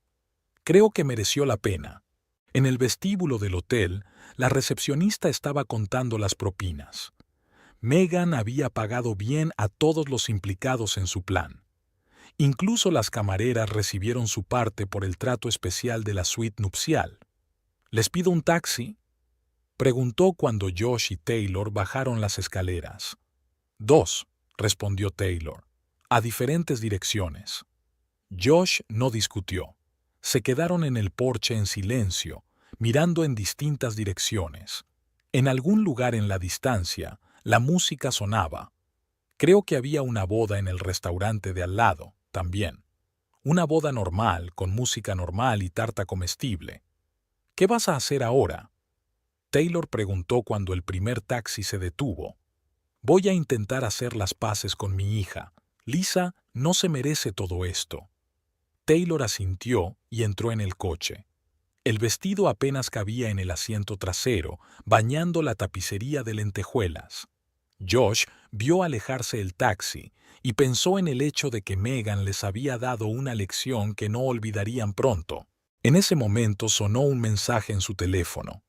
[SPEAKER 1] Creo que mereció la pena. En el vestíbulo del hotel, la recepcionista estaba contando las propinas. Megan había pagado bien a todos los implicados en su plan. Incluso las camareras recibieron su parte por el trato especial de la suite nupcial. ¿Les pido un taxi?, preguntó cuando Josh y Taylor bajaron las escaleras. 2, respondió Taylor, a diferentes direcciones. Josh no discutió. Se quedaron en el porche en silencio, mirando en distintas direcciones. En algún lugar en la distancia, la música sonaba. Creo que había una boda en el restaurante de al lado, también. Una boda normal, con música normal y tarta comestible. ¿Qué vas a hacer ahora?, Taylor preguntó cuando el primer taxi se detuvo. Voy a intentar hacer las paces con mi hija. Lisa no se merece todo esto. Taylor asintió y entró en el coche. El vestido apenas cabía en el asiento trasero, bañando la tapicería de lentejuelas. Josh vio alejarse el taxi y pensó en el hecho de que Megan les había dado una lección que no olvidarían pronto. En ese momento sonó un mensaje en su teléfono.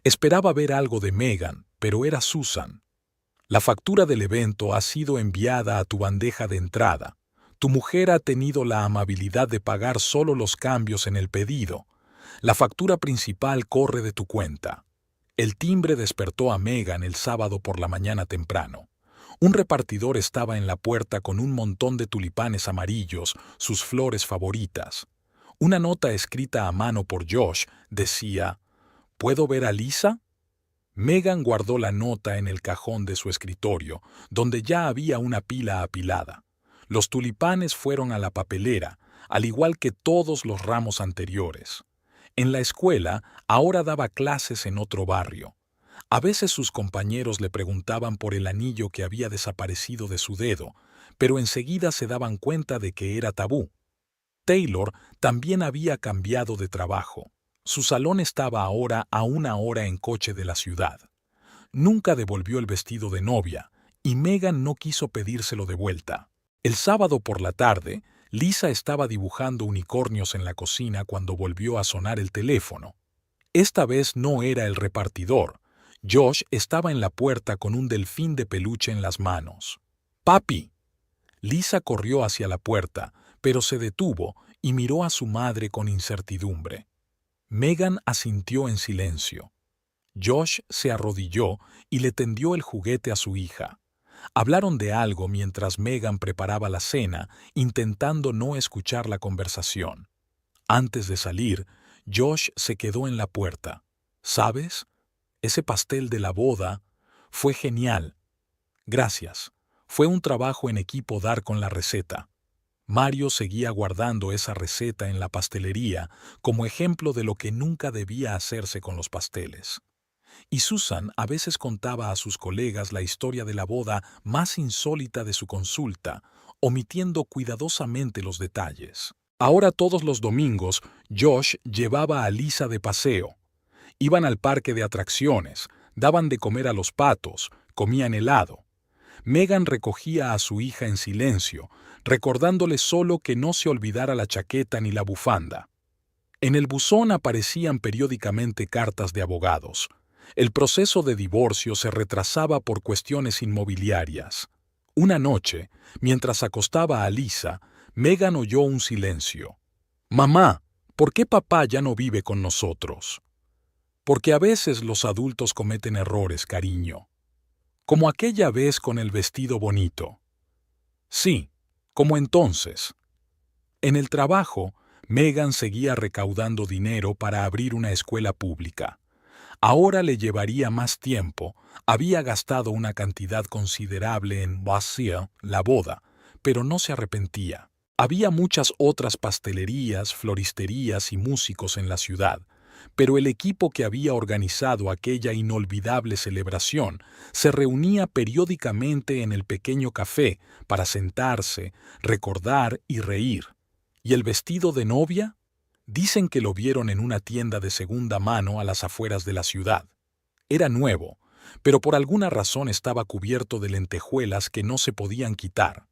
[SPEAKER 1] Esperaba ver algo de Megan, pero era Susan. La factura del evento ha sido enviada a tu bandeja de entrada. Tu mujer ha tenido la amabilidad de pagar solo los cambios en el pedido. La factura principal corre de tu cuenta. El timbre despertó a Megan el sábado por la mañana temprano. Un repartidor estaba en la puerta con un montón de tulipanes amarillos, sus flores favoritas. Una nota escrita a mano por Josh decía: ¿Puedo ver a Lisa? Megan guardó la nota en el cajón de su escritorio, donde ya había una pila apilada. Los tulipanes fueron a la papelera, al igual que todos los ramos anteriores. En la escuela, ahora daba clases en otro barrio. A veces sus compañeros le preguntaban por el anillo que había desaparecido de su dedo, pero enseguida se daban cuenta de que era tabú. Taylor también había cambiado de trabajo. Su salón estaba ahora a 1 hora en coche de la ciudad. Nunca devolvió el vestido de novia, y Megan no quiso pedírselo de vuelta. El sábado por la tarde, Lisa estaba dibujando unicornios en la cocina cuando volvió a sonar el teléfono. Esta vez no era el repartidor. Josh estaba en la puerta con un delfín de peluche en las manos. ¡Papi! Lisa corrió hacia la puerta, pero se detuvo y miró a su madre con incertidumbre. Megan asintió en silencio. Josh se arrodilló y le tendió el juguete a su hija. Hablaron de algo mientras Megan preparaba la cena, intentando no escuchar la conversación. Antes de salir, Josh se quedó en la puerta. ¿Sabes? Ese pastel de la boda fue genial. Gracias. Fue un trabajo en equipo dar con la receta. Mario seguía guardando esa receta en la pastelería como ejemplo de lo que nunca debía hacerse con los pasteles. Y Susan a veces contaba a sus colegas la historia de la boda más insólita de su consulta, omitiendo cuidadosamente los detalles. Ahora todos los domingos, Josh llevaba a Lisa de paseo. Iban al parque de atracciones, daban de comer a los patos, comían helado. Megan recogía a su hija en silencio, recordándole solo que no se olvidara la chaqueta ni la bufanda. En el buzón aparecían periódicamente cartas de abogados. El proceso de divorcio se retrasaba por cuestiones inmobiliarias. Una noche, mientras acostaba a Lisa, Megan oyó un silencio. «Mamá, ¿por qué papá ya no vive con nosotros?» «Porque a veces los adultos cometen errores, cariño. Como aquella vez con el vestido bonito». «Sí, como entonces». En el trabajo, Megan seguía recaudando dinero para abrir una escuela pública. Ahora le llevaría más tiempo, había gastado una cantidad considerable en vacía, la boda, pero no se arrepentía. Había muchas otras pastelerías, floristerías y músicos en la ciudad, pero el equipo que había organizado aquella inolvidable celebración se reunía periódicamente en el pequeño café para sentarse, recordar y reír. ¿Y el vestido de novia? Dicen que lo vieron en una tienda de segunda mano a las afueras de la ciudad. Era nuevo, pero por alguna razón estaba cubierto de lentejuelas que no se podían quitar.